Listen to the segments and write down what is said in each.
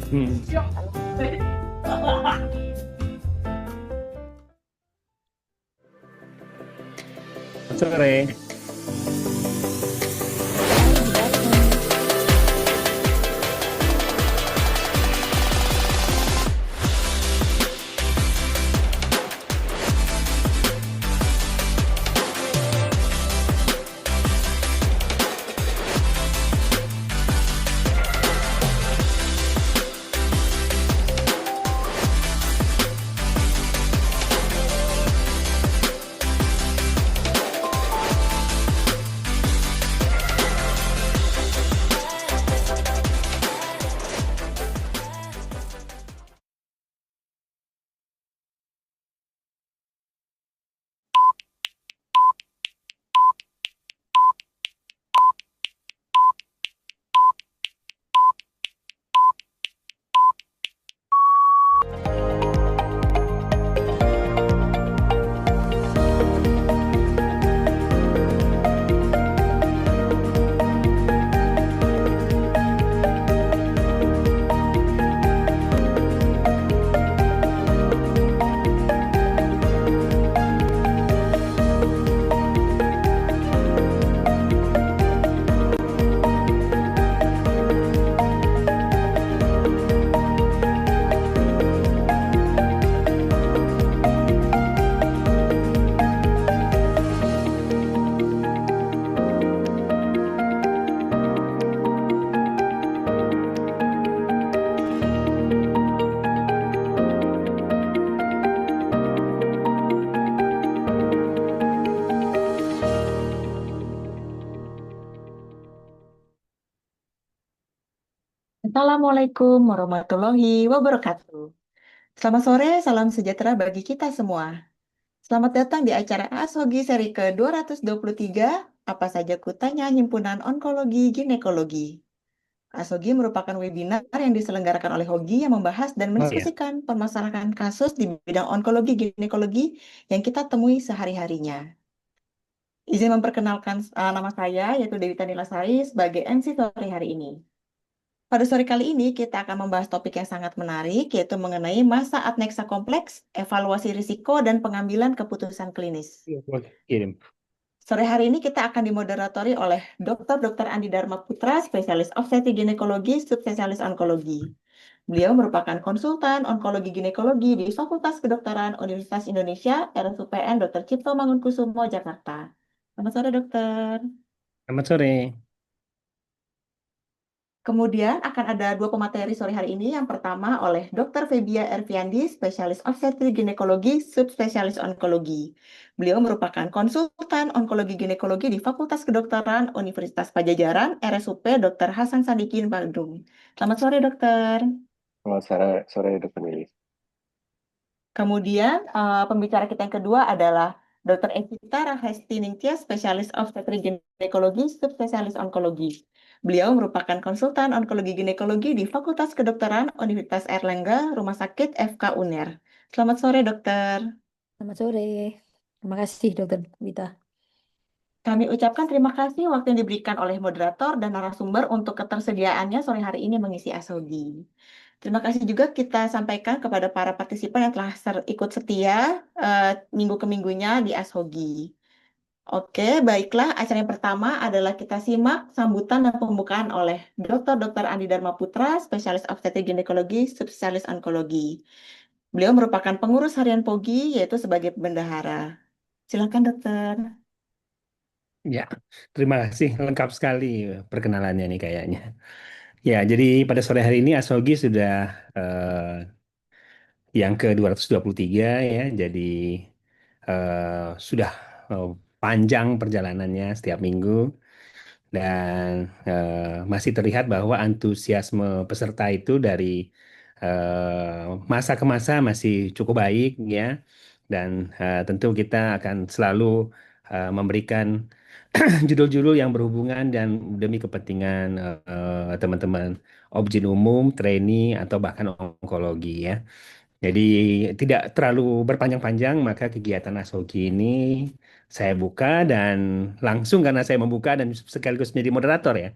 Hmm. Sore. Hai, Bu Retno. Assalamualaikum warahmatullahi wabarakatuh. Selamat sore, salam sejahtera bagi kita semua. Selamat datang di acara ASHOGI seri ke-223, apa saja kutanya Himpunan Onkologi Ginekologi. ASHOGI merupakan webinar yang diselenggarakan oleh HOGI yang membahas dan Oh ya. mendiskusikan permasalahan kasus di bidang onkologi ginekologi yang kita temui sehari-harinya. Izin memperkenalkan nama saya, yaitu Dewi Tanila Sari, sebagai MC sore hari ini. Pada sore kali ini kita akan membahas topik yang sangat menarik, yaitu mengenai masa adneksa kompleks, evaluasi risiko, dan pengambilan keputusan klinis. Iya, boleh kirim. Sore hari ini kita akan dimoderatori oleh Dr. Andi Dharma Putra, spesialis obstetri ginekologi, subspesialis onkologi. Beliau merupakan konsultan onkologi ginekologi di Fakultas Kedokteran Universitas Indonesia, RSUPN Dr. Cipto Mangunkusumo, Jakarta. Selamat sore, dokter. Selamat sore. Kemudian akan ada dua pemateri sore hari ini. Yang pertama oleh Dr. Febia Erviandi, spesialis obstetri ginekologi, subspesialis onkologi. Beliau merupakan konsultan onkologi ginekologi di Fakultas Kedokteran Universitas Pajajaran, RSUP Dr. Hasan Sadikin, Bandung. Selamat sore, dokter. Selamat sore, sore Dr. Lili. Kemudian pembicara kita yang kedua adalah Dr. Evita Rahesti Ningtyas, spesialis obstetri ginekologi, subspesialis onkologi. Beliau merupakan konsultan onkologi ginekologi di Fakultas Kedokteran Universitas Airlangga, Rumah Sakit FK UNER. Selamat sore, dokter. Selamat sore. Terima kasih, Dokter Wita. Kami ucapkan terima kasih waktu yang diberikan oleh moderator dan narasumber untuk ketersediaannya sore hari ini mengisi ASOGI. Terima kasih juga kita sampaikan kepada para partisipan yang telah ikut setia minggu ke minggunya di ASHOGI. Oke, baiklah. Acara yang pertama adalah kita simak sambutan dan pembukaan oleh Dr. Andi Dharma Putra, spesialis obstetri ginekologi, subspesialis onkologi. Beliau merupakan pengurus harian POGI, yaitu sebagai bendahara. Silakan, dokter. Ya, terima kasih. Lengkap sekali perkenalannya nih kayaknya. Ya, jadi pada sore hari ini Asogi sudah yang ke-223 ya. Jadi sudah panjang perjalanannya setiap minggu. Dan masih terlihat bahwa antusiasme peserta itu dari masa ke masa masih cukup baik ya, dan tentu kita akan selalu memberikan judul-judul yang berhubungan dan demi kepentingan teman-teman objin umum, trainee atau bahkan onkologi ya. Jadi tidak terlalu berpanjang-panjang, maka kegiatan Asogi ini saya buka dan langsung karena saya membuka dan sekaligus menjadi moderator ya.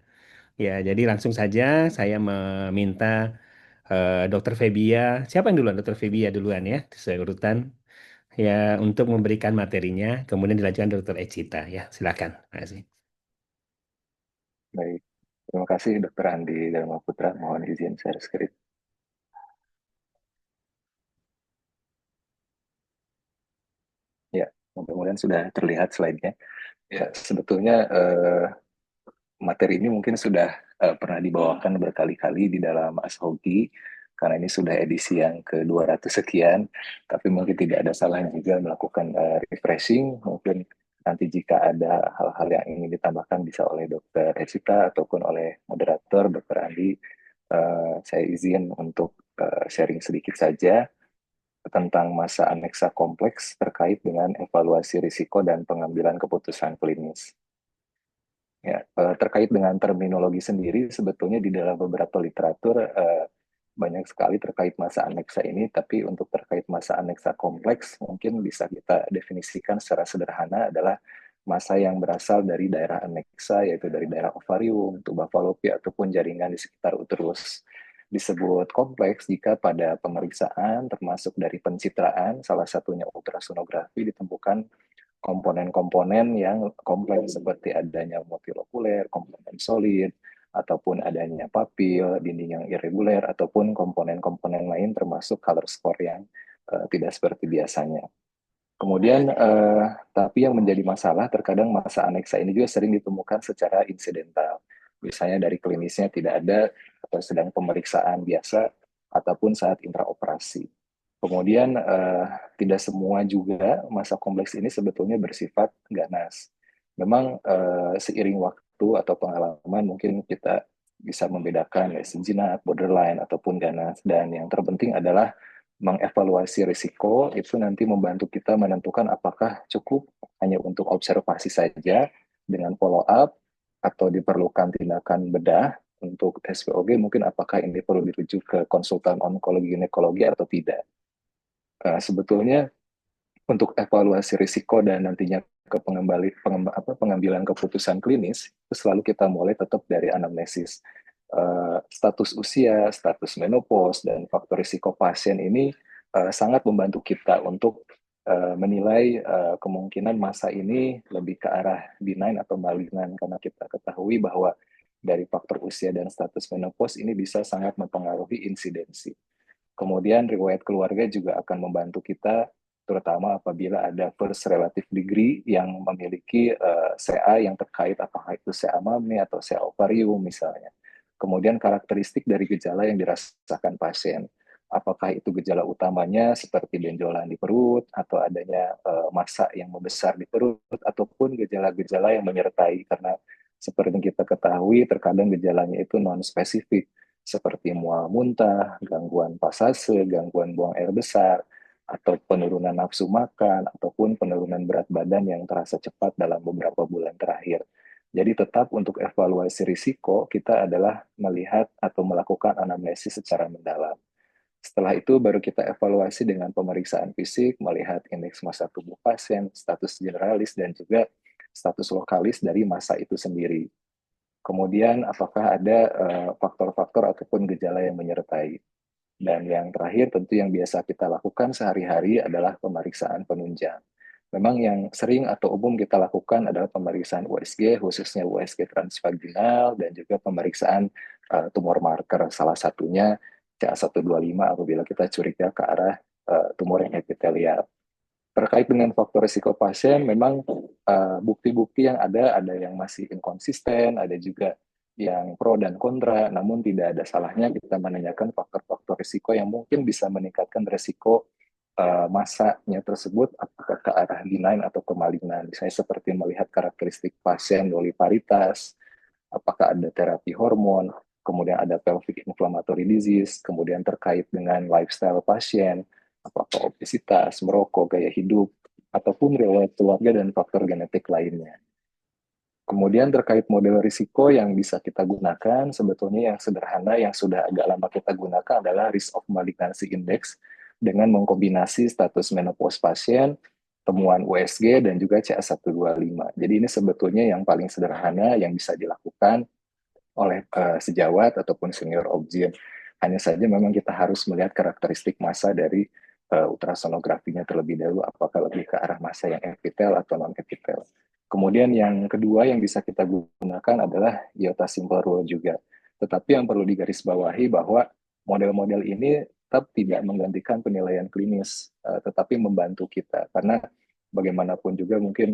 Ya, jadi langsung saja saya meminta Dokter Febia. Siapa yang duluan? Dokter Febia duluan ya, sesuai urutan. Ya, untuk memberikan materinya, kemudian dilanjutkan Dokter Ecita. Ya, silakan. Terima kasih. Baik, terima kasih Dr. Andi Dharma Putra. Mohon izin share screen. Ya, mudah-mudahan sudah terlihat slide-nya. Ya, sebetulnya materi ini mungkin sudah pernah dibawakan berkali-kali di dalam Ashoki, karena ini sudah edisi yang ke-200 sekian, tapi mungkin tidak ada salahnya juga melakukan refreshing. Mungkin nanti jika ada hal-hal yang ingin ditambahkan bisa oleh Dr. Ecita ataupun oleh moderator Dr. Andi. Saya izin untuk sharing sedikit saja tentang masa aneksa kompleks terkait dengan evaluasi risiko dan pengambilan keputusan klinis. Ya, terkait dengan terminologi sendiri, sebetulnya di dalam beberapa literatur banyak sekali terkait masa aneksa ini, tapi untuk terkait masa aneksa kompleks, mungkin bisa kita definisikan secara sederhana adalah masa yang berasal dari daerah aneksa, yaitu dari daerah ovarium, tuba falopi, ataupun jaringan di sekitar uterus. Disebut kompleks jika pada pemeriksaan, termasuk dari pencitraan, salah satunya ultrasonografi, ditemukan komponen-komponen yang kompleks seperti adanya multilokuler, komponen solid, ataupun adanya papil, dinding yang irreguler, ataupun komponen-komponen lain termasuk color score yang tidak seperti biasanya. Kemudian, tapi yang menjadi masalah terkadang masa aneksa ini juga sering ditemukan secara insidental. Misalnya dari klinisnya tidak ada atau sedang pemeriksaan biasa ataupun saat intraoperasi. Kemudian tidak semua juga masa kompleks ini sebetulnya bersifat ganas. Memang seiring waktu atau pengalaman mungkin kita bisa membedakan ya sejenak, borderline ataupun ganas. Dan yang terpenting adalah mengevaluasi risiko itu nanti membantu kita menentukan apakah cukup hanya untuk observasi saja dengan follow up atau diperlukan tindakan bedah untuk SPOG, mungkin apakah ini perlu dirujuk ke konsultan onkologi ginekologi atau tidak. Sebetulnya untuk evaluasi risiko dan nantinya ke pengambilan keputusan klinis, itu selalu kita mulai tetap dari anamnesis. Status usia, status menopause, dan faktor risiko pasien ini sangat membantu kita untuk menilai kemungkinan masa ini lebih ke arah benign atau malignan, karena kita ketahui bahwa dari faktor usia dan status menopause ini bisa sangat mempengaruhi insidensi. Kemudian riwayat keluarga juga akan membantu kita, terutama apabila ada first relative degree yang memiliki CA yang terkait apakah itu CA mami atau CA ovarium misalnya. Kemudian karakteristik dari gejala yang dirasakan pasien. Apakah itu gejala utamanya seperti benjolan di perut, atau adanya massa yang membesar di perut, ataupun gejala-gejala yang menyertai, karena seperti yang kita ketahui terkadang gejalanya itu non-spesifik, seperti mual muntah, gangguan pasase, gangguan buang air besar, atau penurunan nafsu makan, ataupun penurunan berat badan yang terasa cepat dalam beberapa bulan terakhir. Jadi tetap untuk evaluasi risiko, kita adalah melihat atau melakukan anamnesis secara mendalam. Setelah itu baru kita evaluasi dengan pemeriksaan fisik, melihat indeks massa tubuh pasien, status generalis, dan juga status lokalis dari massa itu sendiri. Kemudian apakah ada faktor-faktor ataupun gejala yang menyertai. Dan yang terakhir tentu yang biasa kita lakukan sehari-hari adalah pemeriksaan penunjang. Memang yang sering atau umum kita lakukan adalah pemeriksaan USG, khususnya USG transvaginal, dan juga pemeriksaan tumor marker, salah satunya CA125 apabila kita curiga ke arah tumor yang epitelial. Terkait dengan faktor risiko pasien, memang bukti-bukti yang ada yang masih inkonsisten, ada juga yang pro dan kontra, namun tidak ada salahnya kita menanyakan faktor-faktor risiko yang mungkin bisa meningkatkan risiko masanya tersebut, apakah ke arah benign atau ke malignan. Misalnya seperti melihat karakteristik pasien nuliparitas, apakah ada terapi hormon, kemudian ada pelvic inflammatory disease, kemudian terkait dengan lifestyle pasien, apakah obesitas, merokok, gaya hidup, ataupun riwayat keluarga dan faktor genetik lainnya. Kemudian terkait model risiko yang bisa kita gunakan, sebetulnya yang sederhana yang sudah agak lama kita gunakan adalah risk of malignancy index dengan mengkombinasi status menopause pasien, temuan USG, dan juga CA125. Jadi ini sebetulnya yang paling sederhana yang bisa dilakukan oleh sejawat ataupun senior obgyn. Hanya saja memang kita harus melihat karakteristik massa dari ultrasonografinya terlebih dahulu, apakah lebih ke arah massa yang epitel atau non-epitel. Kemudian yang kedua yang bisa kita gunakan adalah iota simple rule juga. Tetapi yang perlu digarisbawahi bahwa model-model ini tetap tidak menggantikan penilaian klinis, tetapi membantu kita. Karena bagaimanapun juga mungkin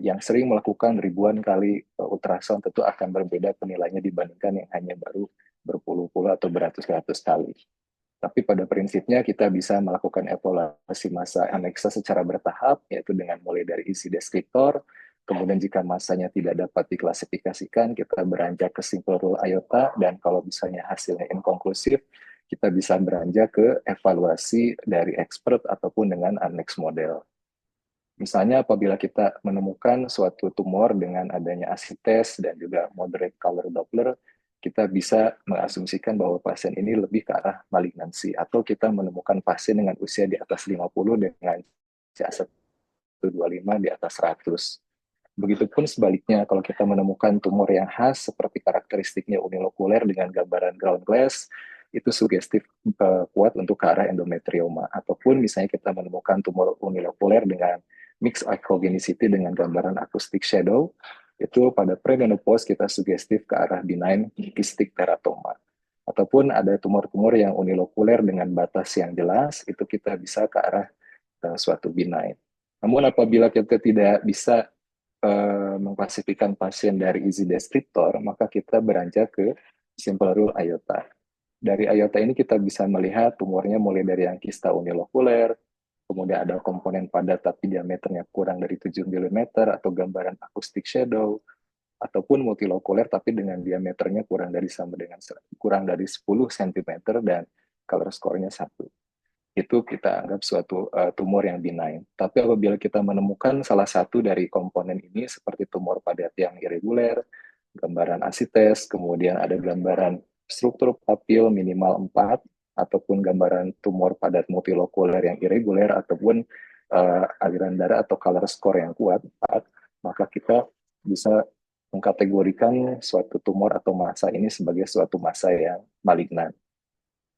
yang sering melakukan ribuan kali ultrasound tentu akan berbeda penilaiannya dibandingkan yang hanya baru berpuluh-puluh atau beratus-ratus kali. Tapi pada prinsipnya kita bisa melakukan evaluasi massa aneksa secara bertahap, yaitu dengan mulai dari isi deskriptor, kemudian jika massanya tidak dapat diklasifikasikan, kita beranjak ke simple rule iota, dan kalau misalnya hasilnya inkonklusif, kita bisa beranjak ke evaluasi dari expert ataupun dengan annex model. Misalnya apabila kita menemukan suatu tumor dengan adanya acid test dan juga moderate color Doppler, kita bisa mengasumsikan bahwa pasien ini lebih ke arah malignansi, atau kita menemukan pasien dengan usia di atas 50 dengan CA125 di atas 100. Begitupun sebaliknya, kalau kita menemukan tumor yang khas seperti karakteristiknya unilokuler dengan gambaran ground glass, itu sugestif kuat untuk ke arah endometrioma. Ataupun misalnya kita menemukan tumor unilokuler dengan mixed echogenicity dengan gambaran acoustic shadow, itu pada premenopause kita sugestif ke arah benign cystic teratoma. Ataupun ada tumor-tumor yang unilokuler dengan batas yang jelas, itu kita bisa ke arah suatu benign. Namun apabila kita tidak bisa mengklasifikasikan pasien dari easy descriptor, maka kita beranjak ke simple rule iota. Dari iota ini kita bisa melihat tumornya mulai dari yang kista unilokuler, kemudian ada komponen padat tapi diameternya kurang dari 7 mm, atau gambaran acoustic shadow, ataupun multilokuler tapi dengan diameternya kurang dari 10 cm dan color score-nya 1. Itu kita anggap suatu tumor yang benign. Tapi apabila kita menemukan salah satu dari komponen ini seperti tumor padat yang irreguler, gambaran asites, kemudian ada gambaran struktur papil minimal 4, ataupun gambaran tumor padat multilokuler yang irreguler, ataupun aliran darah atau color score yang kuat, 4, maka kita bisa mengkategorikan suatu tumor atau massa ini sebagai suatu massa yang malignan.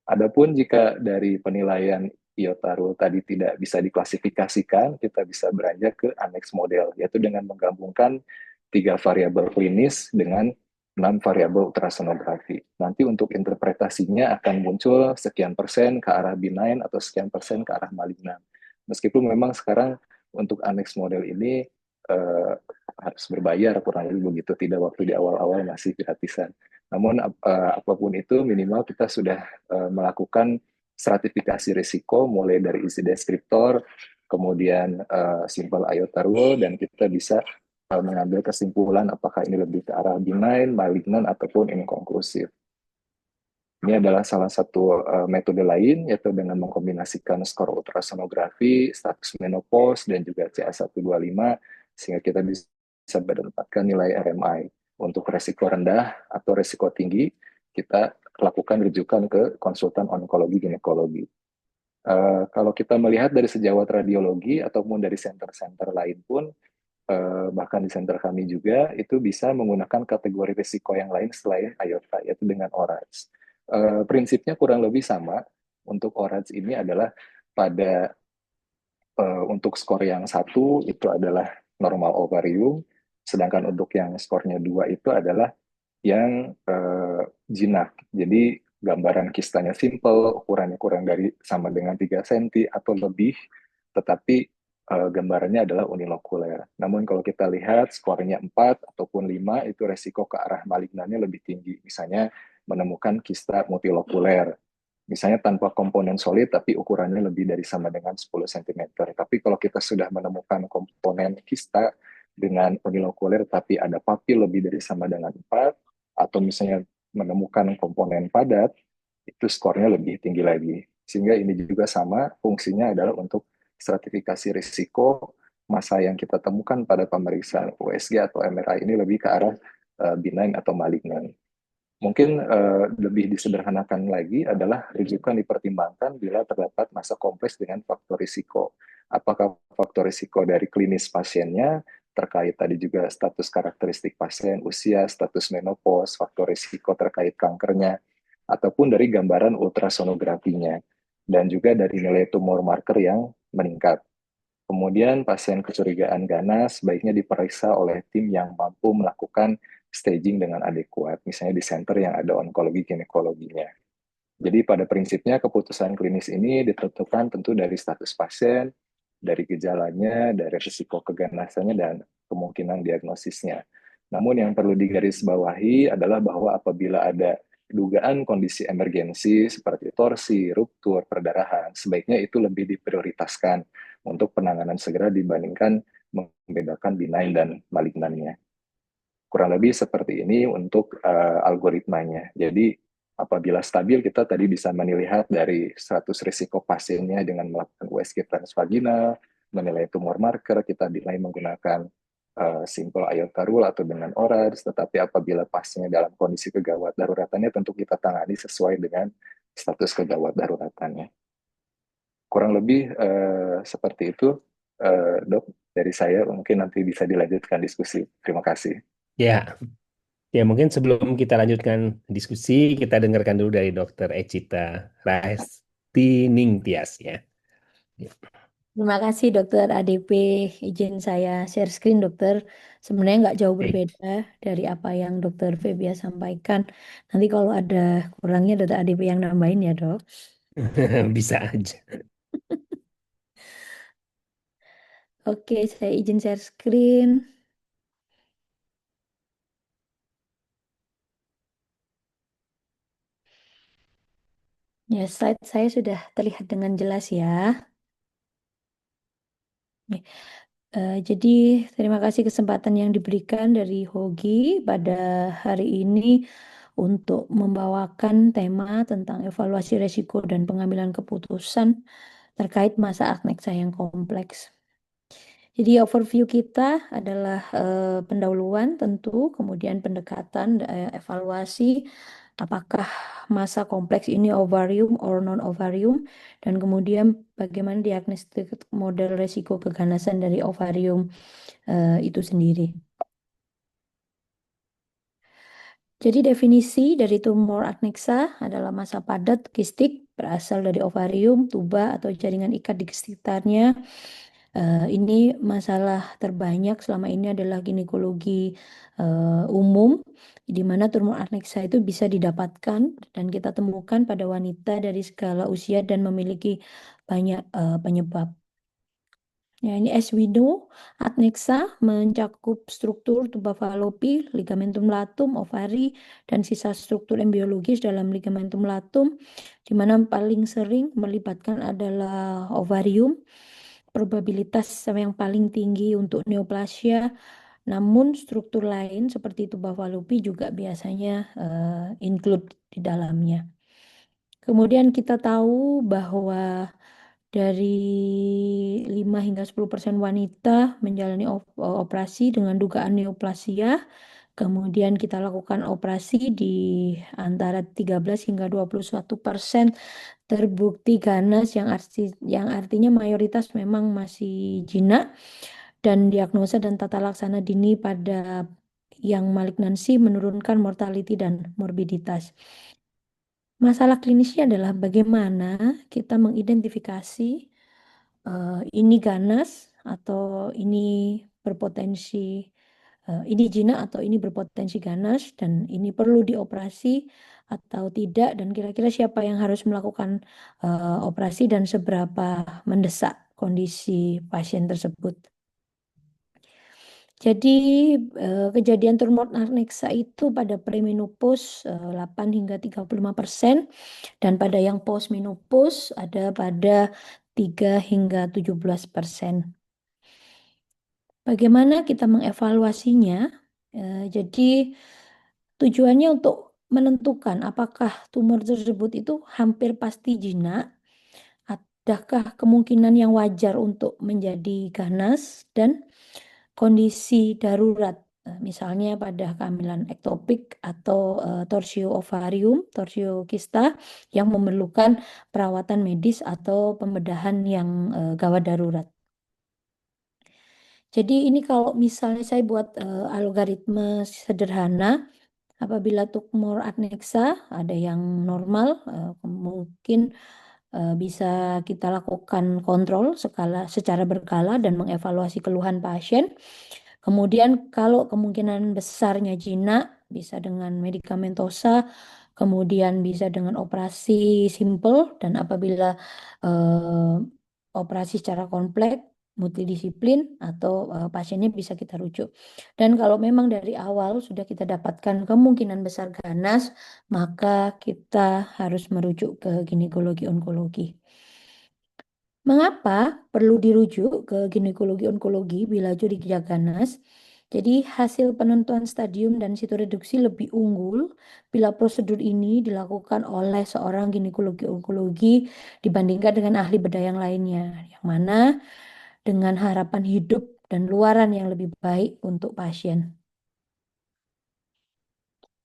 Adapun jika dari penilaian iota rule tadi tidak bisa diklasifikasikan, kita bisa beranjak ke annex model, yaitu dengan menggabungkan 3 variabel klinis dengan 6 variabel ultrasonografi. Nanti untuk interpretasinya akan muncul sekian persen ke arah benign atau sekian persen ke arah malignan. Meskipun memang sekarang untuk annex model ini harus berbayar, kurang lebih begitu, tidak waktu di awal-awal masih gratisan. Namun apapun itu minimal kita sudah melakukan stratifikasi risiko mulai dari isi deskriptor, kemudian simple iota rule, dan kita bisa mengambil kesimpulan apakah ini lebih ke arah benign, malignan, ataupun inkonklusif. Ini adalah salah satu metode lain, yaitu dengan mengkombinasikan skor ultrasonografi, status menopause, dan juga CA125, sehingga kita bisa mendapatkan nilai RMI. Untuk resiko rendah atau resiko tinggi, kita lakukan rujukan ke konsultan onkologi ginekologi. Kalau kita melihat dari sejawat radiologi ataupun dari center-center lain pun, bahkan di center kami juga, itu bisa menggunakan kategori risiko yang lain selain iota, yaitu dengan ORADS. Prinsipnya kurang lebih sama. Untuk ORADS ini adalah pada untuk skor yang 1 itu adalah normal ovarium, sedangkan untuk yang skornya 2 itu adalah yang jinak. Jadi gambaran kistanya simple, ukurannya kurang dari sama dengan 3 cm atau lebih, tetapi gambarannya adalah unilokuler. Namun kalau kita lihat skornya 4 ataupun 5, itu resiko ke arah malignannya lebih tinggi. Misalnya menemukan kista multilokuler. Misalnya tanpa komponen solid, tapi ukurannya lebih dari sama dengan 10 cm. Tapi kalau kita sudah menemukan komponen kista dengan unilokuler, tapi ada papil lebih dari sama dengan 4, atau misalnya menemukan komponen padat, itu skornya lebih tinggi lagi. Sehingga ini juga sama, fungsinya adalah untuk stratifikasi risiko massa yang kita temukan pada pemeriksaan USG atau MRI ini lebih ke arah benign atau malignan. Mungkin lebih disederhanakan lagi adalah rujukan dipertimbangkan bila terdapat massa kompleks dengan faktor risiko. Apakah faktor risiko dari klinis pasiennya, terkait tadi juga status karakteristik pasien, usia, status menopause, faktor risiko terkait kankernya, ataupun dari gambaran ultrasonografinya, dan juga dari nilai tumor marker yang meningkat. Kemudian pasien kecurigaan ganas sebaiknya diperiksa oleh tim yang mampu melakukan staging dengan adekuat, misalnya di center yang ada onkologi ginekologinya. Jadi pada prinsipnya keputusan klinis ini ditentukan tentu dari status pasien, dari gejalanya, dari risiko keganasannya, dan kemungkinan diagnosisnya. Namun yang perlu digarisbawahi adalah bahwa apabila ada dugaan kondisi emergensi seperti torsi, ruptur, perdarahan, sebaiknya itu lebih diprioritaskan untuk penanganan segera dibandingkan membedakan benign dan malignannya. Kurang lebih seperti ini untuk algoritmanya. Jadi apabila stabil, kita tadi bisa melihat dari status risiko pasiennya dengan melakukan USG transvaginal, menilai tumor marker, kita nilai menggunakan simple iota rule atau dengan ORADS, tetapi apabila pasiennya dalam kondisi kegawat daruratannya, tentu kita tangani sesuai dengan status kegawat daruratannya. Kurang lebih seperti itu, Dok, dari saya. Mungkin nanti bisa dilanjutkan diskusi. Terima kasih. Ya, ya mungkin sebelum kita lanjutkan diskusi, kita dengarkan dulu dari Dokter Ecita Rasti Ningtyas ya. Terima kasih Dokter ADP. Izin saya share screen Dokter. Sebenarnya nggak jauh Oke. berbeda dari apa yang Dokter Febia sampaikan. Nanti kalau ada kurangnya Dokter ADP yang nambahin ya Dok. Bisa aja. Oke, saya izin share screen. Ya, slide saya sudah terlihat dengan jelas ya. Nih, jadi terima kasih kesempatan yang diberikan dari Hogi pada hari ini untuk membawakan tema tentang evaluasi resiko dan pengambilan keputusan terkait masa akneksa yang kompleks. Jadi overview kita adalah pendahuluan tentu, kemudian pendekatan, evaluasi, apakah masa kompleks ini ovarium or non-ovarium, dan kemudian bagaimana diagnostik model resiko keganasan dari ovarium itu sendiri. Jadi definisi dari tumor akneksa adalah masa padat kistik berasal dari ovarium, tuba, atau jaringan ikat di sekitarnya. Ini masalah terbanyak selama ini adalah ginekologi umum, di mana tumor akneksa itu bisa didapatkan dan kita temukan pada wanita dari segala usia dan memiliki banyak penyebab. Ya, ini as we know, akneksa mencakup struktur tuba falopi, ligamentum latum, ovari, dan sisa struktur embriologis dalam ligamentum latum, di mana paling sering melibatkan adalah ovarium. Probabilitas yang paling tinggi untuk neoplasia, namun struktur lain seperti tuba falopi juga biasanya include di dalamnya. Kemudian kita tahu bahwa dari 5 hingga 10% wanita menjalani operasi dengan dugaan neoplasia. Kemudian kita lakukan operasi di antara 13 hingga 21% terbukti ganas yang artinya mayoritas memang masih jinak, dan diagnosa dan tata laksana dini pada yang malignansi menurunkan mortality dan morbiditas. Masalah klinisnya adalah bagaimana kita mengidentifikasi ini ganas atau ini berpotensi ini jinak atau ini berpotensi ganas dan ini perlu dioperasi atau tidak, dan kira-kira siapa yang harus melakukan operasi dan seberapa mendesak kondisi pasien tersebut. Jadi kejadian tumor akneksa itu pada premenopause 8 hingga 35%, dan pada yang postmenopause ada pada 3 hingga 17%. Bagaimana kita mengevaluasinya? Jadi tujuannya untuk menentukan apakah tumor tersebut itu hampir pasti jinak, adakah kemungkinan yang wajar untuk menjadi ganas, dan kondisi darurat, misalnya pada kehamilan ektopik atau torsio ovarium, torsio kista yang memerlukan perawatan medis atau pembedahan yang gawat darurat. Jadi ini kalau misalnya saya buat algoritma sederhana, Apabila tumor adnexa ada yang normal, mungkin bisa kita lakukan kontrol secara berkala dan mengevaluasi keluhan pasien. Kemudian kalau kemungkinan besarnya jinak, bisa dengan medikamentosa, kemudian bisa dengan operasi simple, dan apabila eh, operasi secara kompleks, multidisiplin, atau pasiennya bisa kita rujuk. Dan kalau memang dari awal sudah kita dapatkan kemungkinan besar ganas, maka kita harus merujuk ke ginekologi onkologi. Mengapa perlu dirujuk ke ginekologi onkologi bila curiga ganas? Jadi hasil penentuan stadium dan sitoreduksi lebih unggul bila prosedur ini dilakukan oleh seorang ginekologi onkologi dibandingkan dengan ahli bedah yang lainnya, yang mana dengan harapan hidup dan luaran yang lebih baik untuk pasien.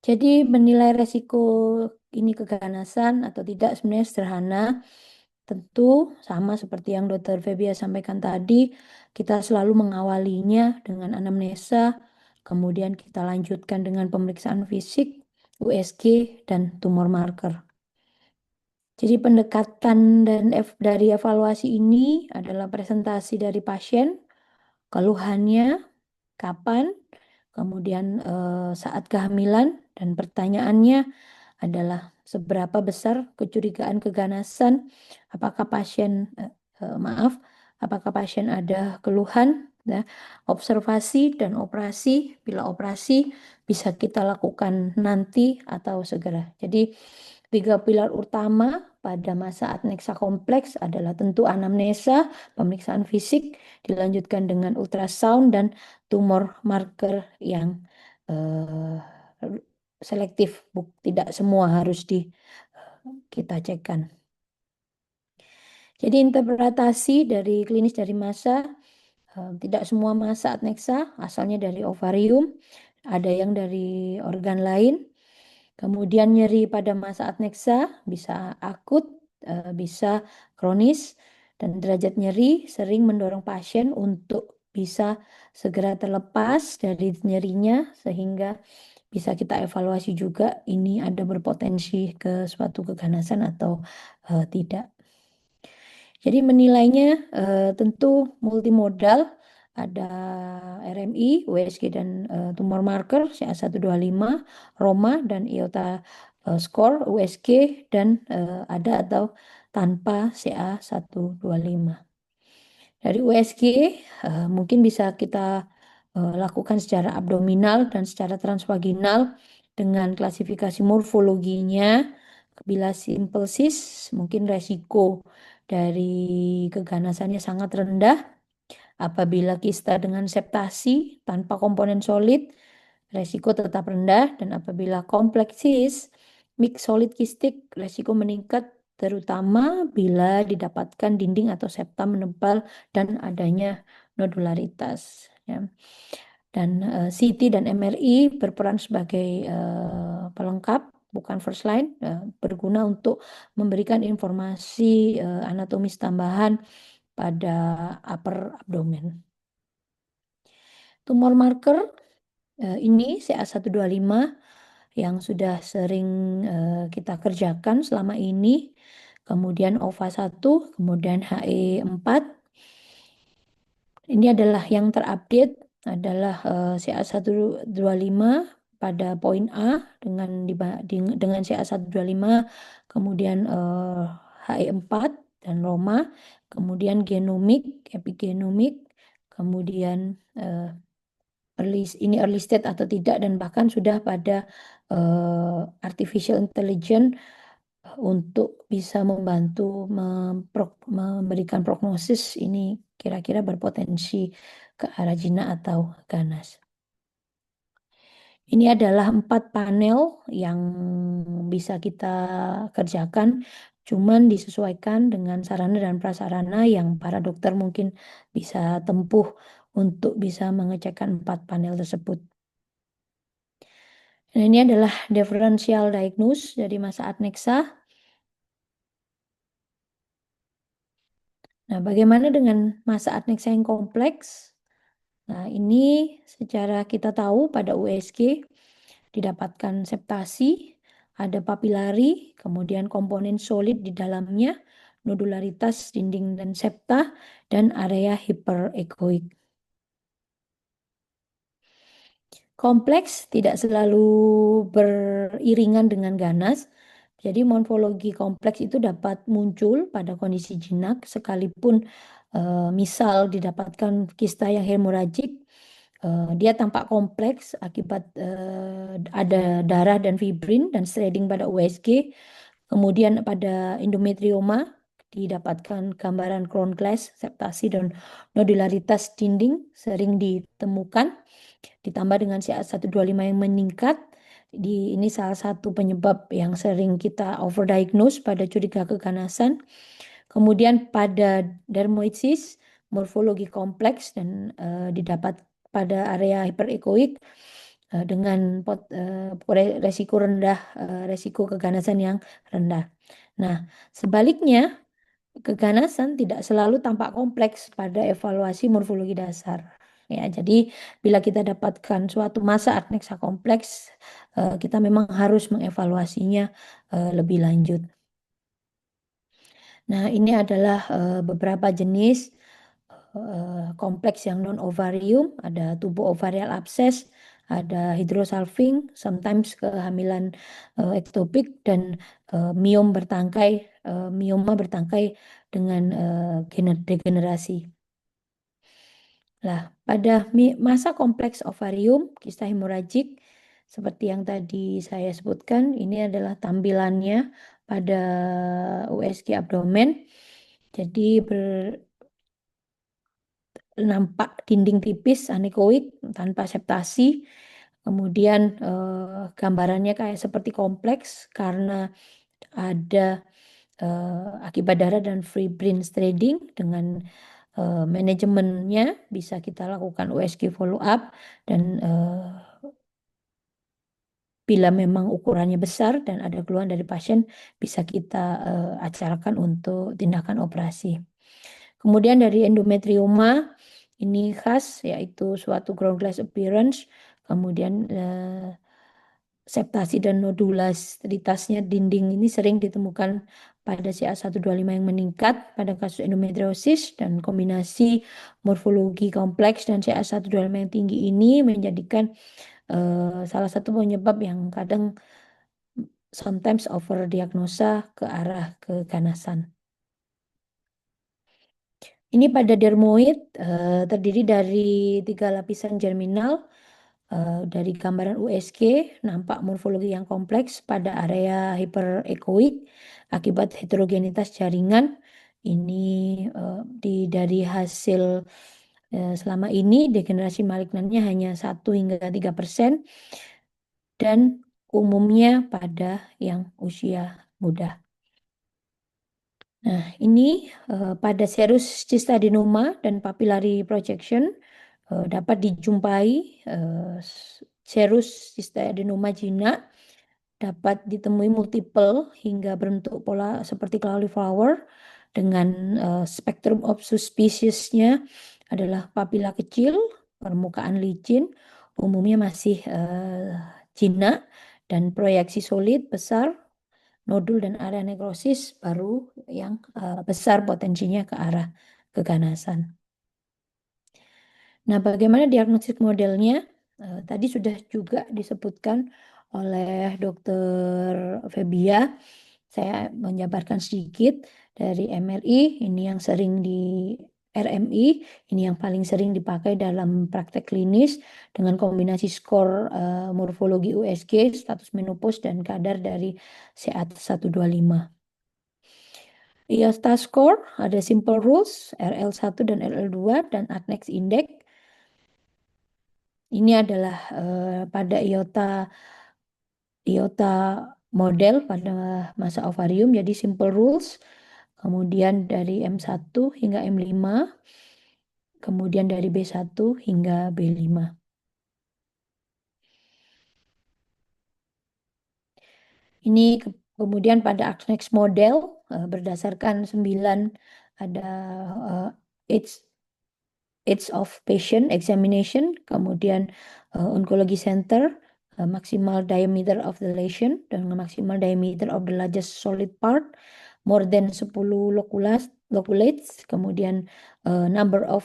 Jadi menilai resiko ini keganasan atau tidak sebenarnya sederhana. Tentu sama seperti yang Dr. Febia sampaikan tadi, kita selalu mengawalinya dengan anamnesa, kemudian kita lanjutkan dengan pemeriksaan fisik, USG, dan tumor marker. Jadi pendekatan dari evaluasi ini adalah presentasi dari pasien, keluhannya, kapan, kemudian saat kehamilan, dan pertanyaannya adalah seberapa besar kecurigaan keganasan, apakah apakah pasien ada keluhan, ya, observasi dan operasi, bila operasi bisa kita lakukan nanti atau segera. Jadi 3 pilar utama pada masa adneksa kompleks adalah tentu anamnesa, pemeriksaan fisik, dilanjutkan dengan ultrasound dan tumor marker yang eh, selektif, tidak semua harus kita cekkan. Jadi interpretasi dari klinis dari masa, tidak semua masa adneksa asalnya dari ovarium, ada yang dari organ lain. Kemudian nyeri pada masa adneksa bisa akut, bisa kronis, dan derajat nyeri sering mendorong pasien untuk bisa segera terlepas dari nyerinya sehingga bisa kita evaluasi juga ini ada berpotensi ke suatu keganasan atau tidak. Jadi menilainya tentu multimodal, ada RMI, USG dan tumor marker CA125, ROMA dan IOTA score USG, dan ada atau tanpa CA125. Dari USG mungkin bisa kita lakukan secara abdominal dan secara transvaginal dengan klasifikasi morfologinya. Bila simple cis, mungkin resiko dari keganasannya sangat rendah. Apabila kista dengan septasi tanpa komponen solid, resiko tetap rendah. Dan apabila kompleksis, mix solid kistik, resiko meningkat terutama bila didapatkan dinding atau septa menebal dan adanya nodularitas. Ya. Dan CT dan MRI berperan sebagai pelengkap, bukan first line, berguna untuk memberikan informasi anatomis tambahan pada upper abdomen. Tumor marker ini CA125 yang sudah sering kita kerjakan selama ini, kemudian OVA1, kemudian HE4. Ini adalah yang terupdate adalah CA125 pada poin A dengan CA125, kemudian HE4 dan Roma, kemudian genomik, epigenomik, kemudian early state atau tidak, dan bahkan sudah pada artificial intelligence untuk bisa membantu memberikan prognosis ini kira-kira berpotensi ke arah jinak atau ganas. Ini adalah 4 panel yang bisa kita kerjakan, cuman disesuaikan dengan sarana dan prasarana yang para dokter mungkin bisa tempuh untuk bisa mengecekkan 4 panel tersebut. Nah, ini adalah differential diagnosis dari masa adneksa. Nah, bagaimana dengan masa adneksa yang kompleks? Nah, ini secara kita tahu pada USG didapatkan septasi, ada papilari, kemudian komponen solid di dalamnya, nodularitas dinding dan septa, dan area hiperekoik. Kompleks tidak selalu beriringan dengan ganas. Jadi morfologi kompleks itu dapat muncul pada kondisi jinak sekalipun misal didapatkan kista yang hemoragik, dia tampak kompleks akibat ada darah dan fibrin dan shredding pada USG. Kemudian pada endometrioma didapatkan gambaran crown glass, septasi dan nodularitas dinding sering ditemukan. Ditambah dengan CA125 yang meningkat, ini salah satu penyebab yang sering kita overdiagnose pada curiga keganasan. Kemudian pada dermoids, morfologi kompleks dan didapat pada area hiperekoik dengan resiko rendah, resiko keganasan yang rendah. Nah, sebaliknya, keganasan tidak selalu tampak kompleks pada evaluasi morfologi dasar. Ya, jadi bila kita dapatkan suatu masa adnexa kompleks, kita memang harus mengevaluasinya lebih lanjut. Nah, ini adalah beberapa jenis kompleks yang non-ovarium, ada tubuh ovarial abses, ada hidrosalping, sometimes kehamilan ektopik, dan mioma bertangkai dengan degenerasi. Nah, pada masa kompleks ovarium, kista hemoragik, seperti yang tadi saya sebutkan, ini adalah tampilannya pada USG abdomen. Jadi nampak dinding tipis anekoik tanpa septasi. Kemudian gambarannya kayak seperti kompleks karena ada akibat darah dan fibrin shredding. Dengan manajemennya bisa kita lakukan USG follow up, dan bila memang ukurannya besar dan ada keluhan dari pasien, bisa kita acarakan untuk tindakan operasi. Kemudian dari endometrioma, ini khas yaitu suatu ground glass appearance, kemudian septasi dan nodularitasnya dinding ini sering ditemukan pada CA125 yang meningkat pada kasus endometriosis, dan kombinasi morfologi kompleks dan CA125 yang tinggi ini menjadikan salah satu penyebab yang kadang sometimes overdiagnosa ke arah keganasan. Ini pada dermoid terdiri dari 3 lapisan germinal. Dari gambaran USG nampak morfologi yang kompleks pada area hiperekoik akibat heterogenitas jaringan. Ini dari hasil selama ini degenerasi malignannya hanya 1 hingga 3% dan umumnya pada yang usia muda. Nah, ini pada serous cystadenoma dan papillary projection dapat dijumpai serous cystadenoma jinak dapat ditemui multiple hingga bentuk pola seperti cauliflower, dengan spektrum of suspicious-nya adalah papila kecil, permukaan licin, umumnya masih jinak, dan proyeksi solid besar, nodul dan area nekrosis baru yang besar potensinya ke arah keganasan. Nah, bagaimana diagnosis modelnya? Tadi sudah juga disebutkan oleh Dr. Febia. Saya menjabarkan sedikit dari MRI, ini yang sering di RMI, ini yang paling sering dipakai dalam praktek klinis dengan kombinasi skor morfologi USG, status menopause, dan kadar dari CA125. IOSTA score ada simple rules, RL1 dan RL2, dan Adnex index. Ini adalah pada iota model pada masa ovarium, jadi simple rules, kemudian dari M1 hingga M5, kemudian dari B1 hingga B5. Ini kemudian pada Adnex model berdasarkan 9 ada age of patient examination, kemudian oncology center, maximal diameter of the lesion dengan maximal diameter of the largest solid part more than 10 loculates, kemudian number of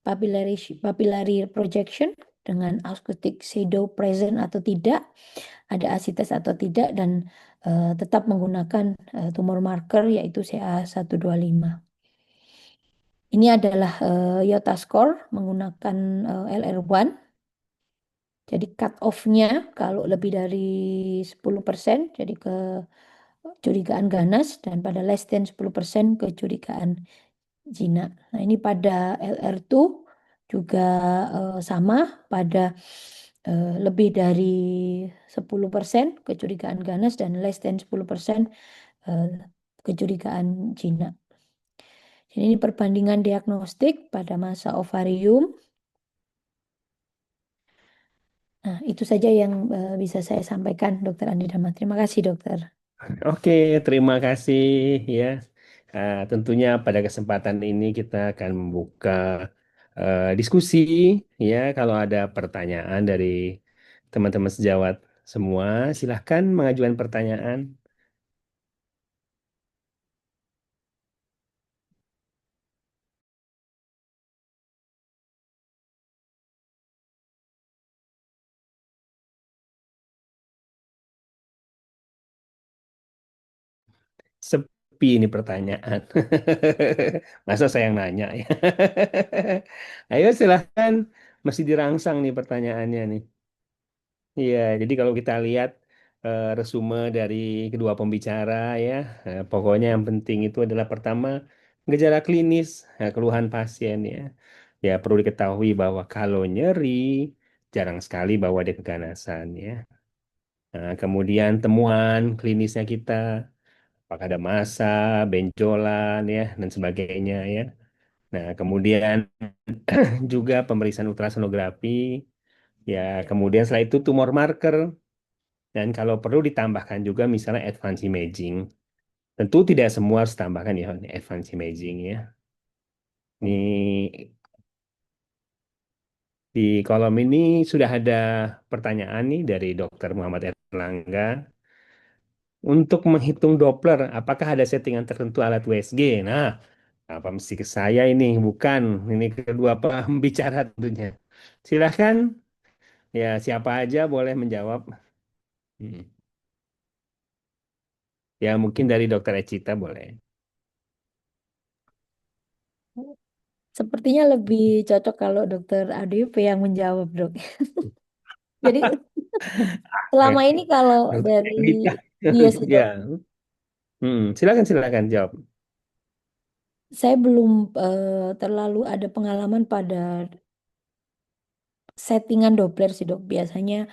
papillary projection dengan acoustic shadow present atau tidak, ada asites atau tidak, dan tetap menggunakan tumor marker yaitu CA125. Ini adalah IOTA score menggunakan LR1. Jadi cut off-nya kalau lebih dari 10%, jadi kecurigaan ganas, dan pada less than 10% kecurigaan jinak. Nah, ini pada LR2 juga sama, pada lebih dari 10% kecurigaan ganas dan less than 10% kecurigaan jinak. Jadi ini perbandingan diagnostik pada masa ovarium. Nah, itu saja yang bisa saya sampaikan, Dokter Andi Dharma. Terima kasih, Dokter. Oke, terima kasih ya. Tentunya pada kesempatan ini kita akan membuka diskusi ya. Kalau ada pertanyaan dari teman-teman sejawat semua, silahkan mengajukan pertanyaan. Sepi ini pertanyaan. Masa saya yang nanya ya. Ayo silahkan, masih dirangsang nih pertanyaannya nih. Iya, jadi kalau kita lihat resume dari kedua pembicara ya, pokoknya yang penting itu adalah pertama gejala klinis, keluhan pasien ya. Ya perlu diketahui bahwa kalau nyeri jarang sekali bahwa ada keganasan ya. Nah, kemudian temuan klinisnya kita, apakah ada massa, benjolan ya dan sebagainya ya. Nah, kemudian juga pemeriksaan ultrasonografi ya, kemudian setelah itu tumor marker. Dan kalau perlu ditambahkan juga misalnya advance imaging. Tentu tidak semua harus ditambahkan ya advance imaging ya. Ini di kolom ini sudah ada pertanyaan nih dari Dr. Muhammad Erlangga. Untuk menghitung Doppler, apakah ada settingan tertentu alat USG? Nah, apa mesti ke saya ini? Bukan. Ini kedua pembicara tentunya. Silahkan, ya siapa aja boleh menjawab. Hmm. Ya mungkin dari Dokter Ecita boleh. Sepertinya lebih cocok kalau Dokter ADP yang menjawab, Dok. Jadi selama ini kalau Dokter dari Ecita. iya sih, Dok. Ya. Silakan silakan jawab. Saya belum terlalu ada pengalaman pada settingan Doppler sih, Dok. Biasanya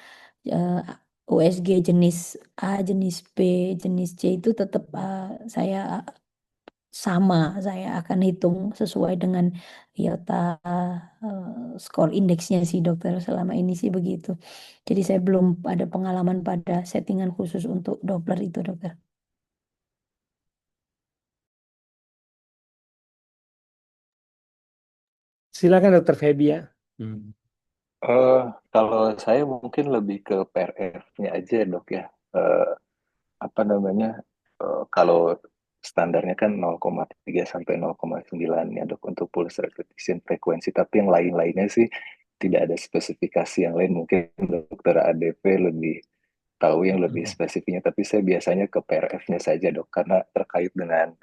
eh, USG jenis A, jenis B, jenis C itu tetap saya sama. Saya akan hitung sesuai dengan iota skor indeksnya sih, Dokter. Selama ini sih begitu. Jadi saya belum ada pengalaman pada settingan khusus untuk Doppler itu, Dokter. Silakan Dokter Febia. Hmm. Eh, kalau saya mungkin lebih ke PRF-nya aja dok ya. Eh, apa namanya? Kalau standarnya kan 0,3 sampai 0,9 ya dok untuk pulse repetition frekuensi. Tapi yang lain-lainnya sih tidak ada spesifikasi yang lain. Mungkin dokter ADP lebih tahu yang lebih spesifiknya. Tapi saya biasanya ke PRF-nya saja dok karena terkait dengan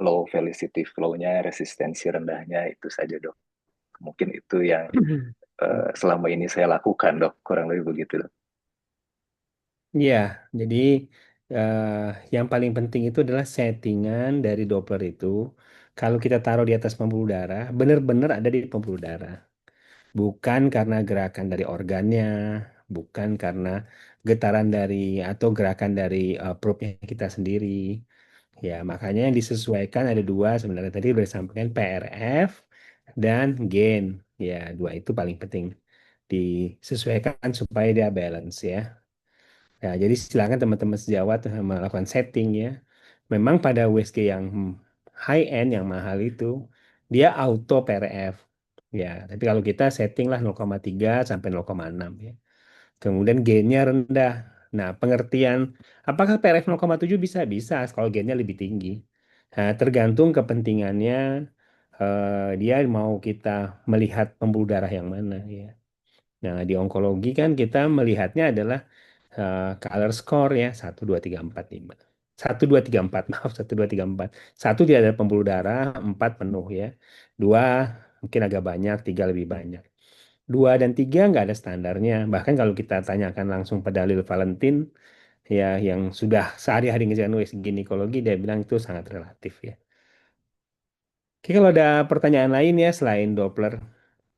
low velocity flow-nya, resistensi rendahnya itu saja dok. Mungkin itu yang selama ini saya lakukan dok, kurang lebih begitu dok. Ya, jadi eh, yang paling penting itu adalah settingan dari Doppler itu. Kalau kita taruh di atas pembuluh darah, benar-benar ada di pembuluh darah. Bukan karena gerakan dari organnya, bukan karena getaran dari atau gerakan dari probe-nya kita sendiri. Ya, makanya yang disesuaikan ada dua sebenarnya. Tadi sudah disampaikan PRF dan gain. Ya, dua itu paling penting disesuaikan supaya dia balance ya. Ya, jadi silakan teman-teman sejawat melakukan setting ya. Memang pada USG yang high end yang mahal itu dia auto PRF. Ya, tapi kalau kita setting lah 0,3 sampai 0,6 ya. kemudian gainnya rendah. Nah, pengertian apakah PRF 0,7 bisa? Bisa kalau gainnya lebih tinggi. Nah, tergantung kepentingannya, dia mau kita melihat pembuluh darah yang mana ya. Nah, di onkologi kan kita melihatnya adalah color score ya, 1, 2, 3, 4, 5. 1, 2, 3, 4 maaf, 1, 2, 3, 4. Satu tidak ada pembuluh darah, 4 penuh ya. Dua mungkin agak banyak, tiga lebih banyak. 2 dan 3 nggak ada standarnya. Bahkan kalau kita tanyakan langsung pada Lil Valentin, ya yang sudah sehari-hari ngerjain ginekologi, dia bilang itu sangat relatif ya. Oke, kalau ada pertanyaan lain ya selain Doppler,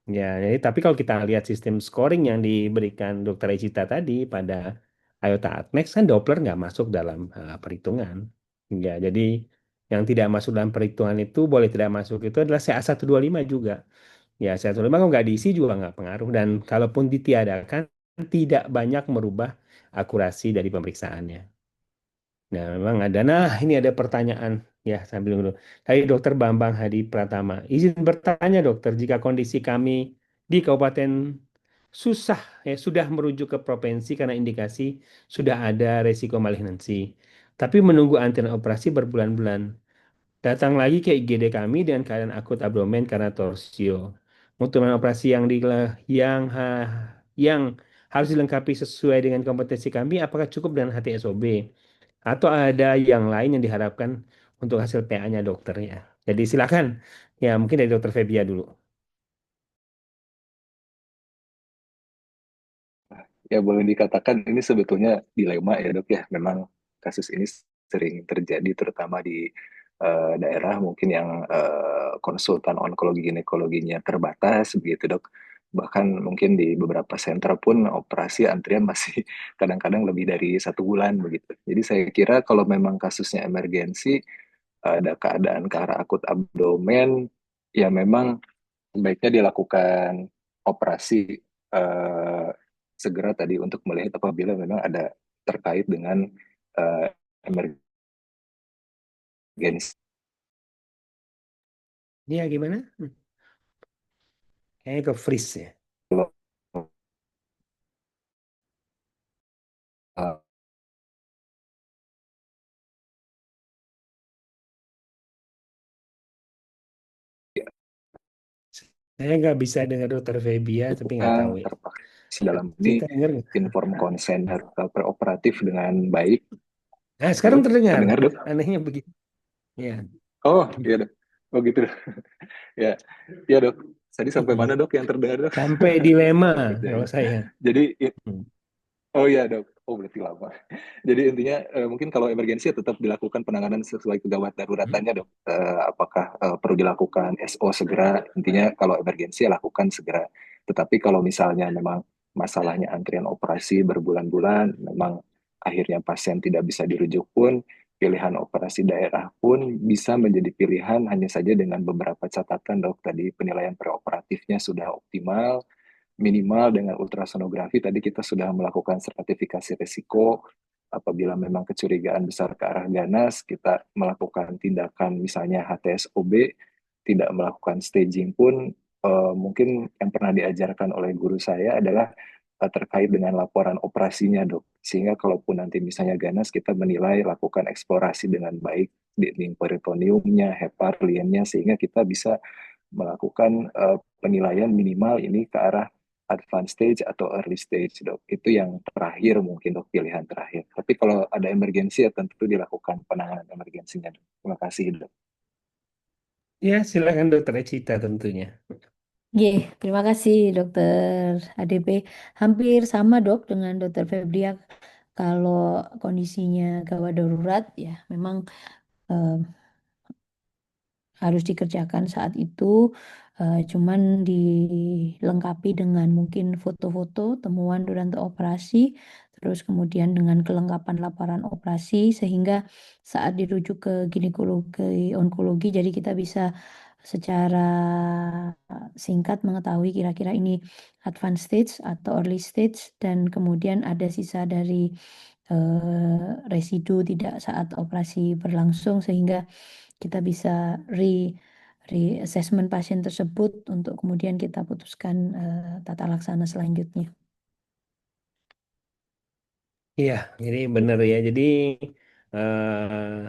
ya, jadi tapi kalau kita lihat sistem scoring yang diberikan Dr. Ecita tadi pada IOTA Admex kan Doppler nggak masuk dalam perhitungan. Ya, jadi yang tidak masuk dalam perhitungan itu boleh tidak masuk itu adalah CA125 juga. Ya, CA125 kalau nggak diisi juga nggak pengaruh dan kalaupun ditiadakan tidak banyak merubah akurasi dari pemeriksaannya. Nah, memang ada. Nah, ini ada pertanyaan. Ya, sambil dulu. Dari Dokter Bambang Hadi Pratama. Izin bertanya, dokter, jika kondisi kami di Kabupaten susah, ya, sudah merujuk ke provinsi karena indikasi sudah ada resiko malignansi. Tapi menunggu antrian operasi berbulan-bulan. Datang lagi ke IGD kami dengan keadaan akut abdomen karena torsio. Mutuan operasi yang harus dilengkapi sesuai dengan kompetensi kami, apakah cukup dengan HTSOB? Atau ada yang lain yang diharapkan untuk hasil PA-nya dokter ya. Jadi silakan. Ya, mungkin dari dokter Febia dulu. Ya boleh dikatakan ini sebetulnya dilema ya dok ya. Memang kasus ini sering terjadi terutama di daerah mungkin yang konsultan onkologi ginekologinya terbatas begitu dok. Bahkan mungkin di beberapa sentra pun operasi antrian masih kadang-kadang lebih dari 1 bulan begitu. Jadi saya kira kalau memang kasusnya emergensi, ada keadaan ke arah akut abdomen, ya memang sebaiknya dilakukan operasi eh, segera tadi untuk melihat apabila memang ada terkait dengan eh, emergensi. Iya, gimana? Kayaknya ke freeze ya. Eh, Saya nggak bisa dengar dokter Febia, tapi nggak tahu ya. terpakai dalam ini Kita dengar nggak? inform konsen preoperatif dengan baik. Nah, sekarang Halo, terdengar. terdengar dok? Anehnya begitu. Ya. Oh iya dok. Oh gitu dok. Ya, ya dok. Tadi sampai Mm-mm. mana dok yang terdengar dok? Sampai dilema Jadi, kalau saya. jadi Hmm. oh iya dok, oh berarti lama. Jadi intinya mungkin kalau emergensi ya tetap dilakukan penanganan sesuai kegawat daruratannya dok. Apakah perlu dilakukan SO segera? Intinya kalau emergensi ya lakukan segera. Tetapi kalau misalnya memang masalahnya antrian operasi berbulan-bulan, memang akhirnya pasien tidak bisa dirujuk pun, pilihan operasi daerah pun bisa menjadi pilihan hanya saja dengan beberapa catatan dok. Tadi penilaian preoperatifnya sudah optimal, minimal dengan ultrasonografi tadi kita sudah melakukan stratifikasi risiko. Apabila memang kecurigaan besar ke arah ganas, kita melakukan tindakan misalnya HTSOB, tidak melakukan staging pun mungkin yang pernah diajarkan oleh guru saya adalah terkait dengan laporan operasinya dok. Sehingga kalaupun nanti misalnya ganas kita menilai lakukan eksplorasi dengan baik di peritoneumnya, hepar, liennya sehingga kita bisa melakukan penilaian minimal ini ke arah advanced stage atau early stage dok. Itu yang terakhir mungkin dok, pilihan terakhir. Tapi kalau ada emergensi ya tentu dilakukan penanganan emergensinya dok. Terima kasih dok. Ya, silakan dokter Ecita tentunya. Terima kasih dokter ADP. Hampir sama dok dengan dokter Febria. Kalau kondisinya gawat darurat ya memang eh, harus dikerjakan saat itu, cuman dilengkapi dengan mungkin foto-foto temuan durante operasi, terus kemudian dengan kelengkapan laporan operasi sehingga saat dirujuk ke ginekologi, onkologi, jadi kita bisa secara singkat mengetahui kira-kira ini advanced stage atau early stage dan kemudian ada sisa dari residu tidak saat operasi berlangsung sehingga kita bisa re-assessment pasien tersebut untuk kemudian kita putuskan tata laksana selanjutnya. Iya, jadi bener ya. Jadi eh,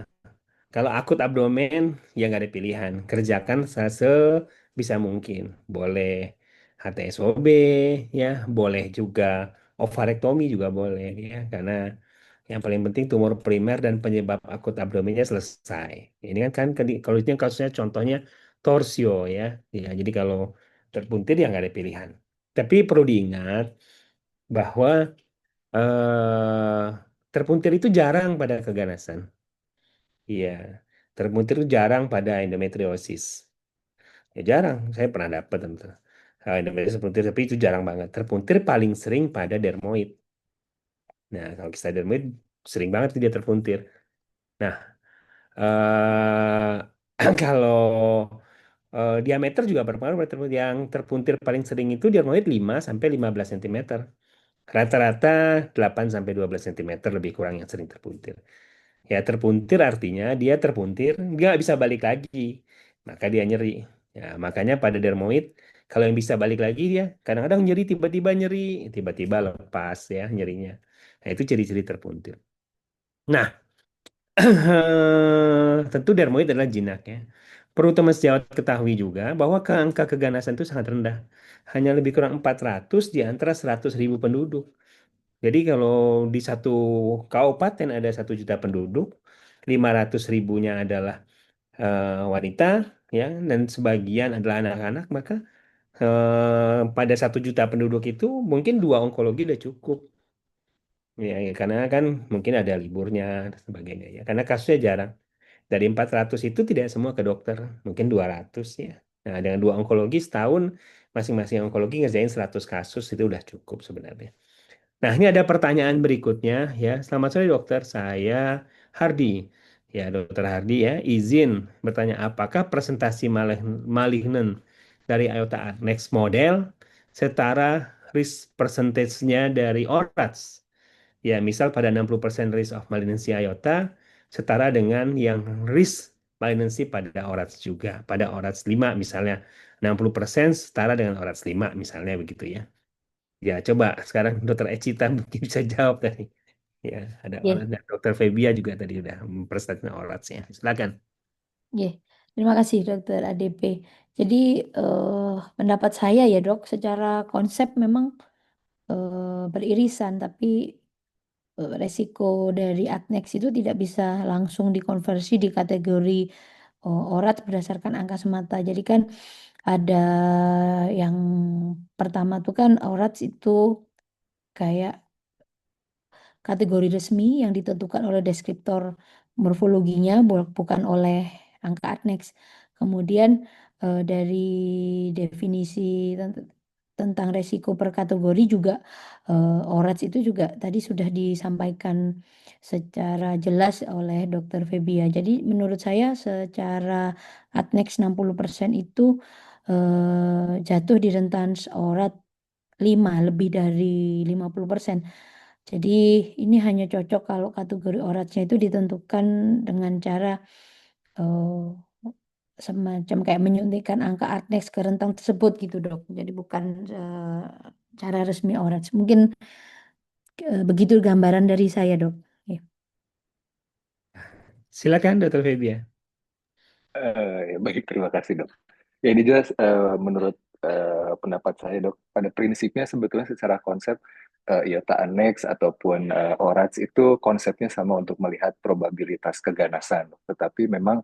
kalau akut abdomen ya nggak ada pilihan. Kerjakan sebisa mungkin. Boleh HTSOB ya, boleh juga ovarektomi juga boleh ya. Karena yang paling penting tumor primer dan penyebab akut abdomennya selesai. Ini kalau itu kasusnya contohnya torsio ya. Ya, jadi kalau terpuntir ya nggak ada pilihan. Tapi perlu diingat bahwa terpuntir itu jarang pada keganasan. Iya, terpuntir itu jarang pada endometriosis. Ya jarang, saya pernah dapat tentu. Endometriosis terpuntir, tapi itu jarang banget. Terpuntir paling sering pada dermoid. Nah, kalau kista dermoid sering banget dia terpuntir. Nah, kalau diameter juga berpengaruh pada terpuntir. Yang terpuntir paling sering itu dermoid 5 sampai 15 cm. Rata-rata 8 sampai 12 cm lebih kurang yang sering terpuntir. Ya terpuntir artinya dia terpuntir nggak bisa balik lagi, maka dia nyeri. Ya makanya pada dermoid kalau yang bisa balik lagi dia kadang-kadang nyeri, tiba-tiba lepas ya nyerinya. Nah itu ciri-ciri terpuntir. Nah tentu dermoid adalah jinak ya. Perlu teman sejawat ketahui juga bahwa angka keganasan itu sangat rendah. Hanya lebih kurang 400 di antara 100.000 penduduk. Jadi kalau di satu kabupaten ada 1 juta penduduk, 500 ribunya adalah wanita, ya, dan sebagian adalah anak-anak, maka pada 1 juta penduduk itu mungkin 2 onkologi udah cukup. Ya, ya, karena kan mungkin ada liburnya dan sebagainya ya. Karena kasusnya jarang. Dari 400 itu tidak semua ke dokter, mungkin 200 ya. Nah, dengan 2 onkologi setahun, masing-masing onkologi ngerjain 100 kasus itu udah cukup sebenarnya. Nah, ini ada pertanyaan berikutnya ya. Selamat sore dokter, saya Hardi. Ya, dokter Hardi ya, izin bertanya apakah presentasi malignen dari IOTA Next model setara risk percentage-nya dari ORATS? Ya, misal pada 60% risk of malignancy IOTA setara dengan yang risk malignancy pada ORATS juga. Pada ORATS 5 misalnya 60% setara dengan ORATS 5 misalnya begitu ya. Ya, coba sekarang Dokter Ecita mungkin bisa jawab tadi. Ya, ada Ya, orang, dan Dokter Febia juga tadi udah mempresentasikan ORATS-nya. Silakan. ya. Terima kasih Dokter ADP. Jadi pendapat saya ya Dok, secara konsep memang beririsan, tapi resiko dari Adnex itu tidak bisa langsung dikonversi di kategori ORAT berdasarkan angka semata. Jadi kan ada yang pertama tuh kan ORAT itu kayak kategori resmi yang ditentukan oleh deskriptor morfologinya, bukan oleh angka Adnex. Kemudian dari definisi tentang resiko per kategori juga ORATS itu juga tadi sudah disampaikan secara jelas oleh Dr. Febia. Jadi menurut saya secara Adnex 60% itu jatuh di rentan ORAT 5, lebih dari 50%. Jadi ini hanya cocok kalau kategori ORAT-nya itu ditentukan dengan cara semacam kayak menyuntikkan angka Adnex ke rentang tersebut gitu dok. Jadi bukan cara resmi ORAT. Mungkin begitu gambaran dari saya dok. Ya. Silakan Dokter Febia. Ya, baik, terima kasih dok. Ya ini jelas menurut pendapat saya dok, pada prinsipnya sebetulnya secara konsep IOTA Annex ataupun ORATS itu konsepnya sama untuk melihat probabilitas keganasan. Tetapi memang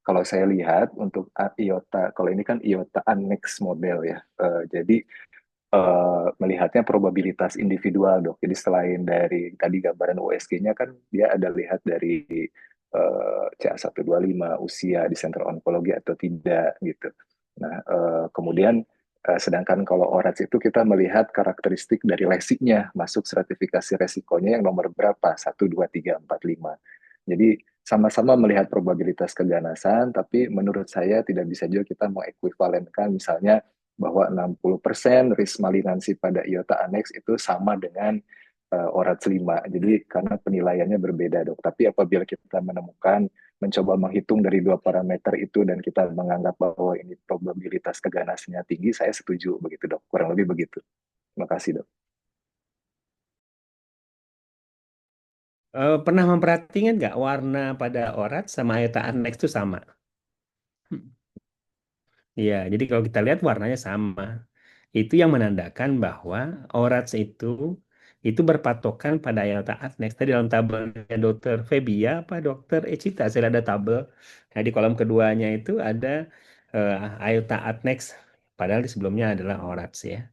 kalau saya lihat untuk IOTA, kalau ini kan IOTA Annex model ya, jadi melihatnya probabilitas individual dok. Jadi selain dari tadi gambaran USG-nya kan dia ada lihat dari CA125 usia di center onkologi atau tidak gitu. Nah kemudian sedangkan kalau ORATS itu kita melihat karakteristik dari lesiknya, masuk stratifikasi resikonya yang nomor berapa, 1, 2, 3, 4, 5. Jadi sama-sama melihat probabilitas keganasan, tapi menurut saya tidak bisa juga kita mengekuivalenkan misalnya bahwa 60% risk malignansi pada iota annex itu sama dengan ORATS 5. Jadi karena penilaiannya berbeda dok. Tapi apabila kita menemukan, mencoba menghitung dari 2 parameter itu dan kita menganggap bahwa ini probabilitas keganasnya tinggi, saya setuju begitu dok. Kurang lebih begitu. Terima kasih dok. Pernah memperhatikan nggak warna pada orat sama iota Arnex itu sama? Iya, jadi kalau kita lihat warnanya sama. Itu yang menandakan bahwa ORATS itu berpatokan pada iota Adnex. Tadi dalam tabelnya Dokter Febia apa Dokter Echita, saya ada tabel. Nah, di kolom keduanya itu ada iota Adnex, padahal di sebelumnya adalah ORATS ya.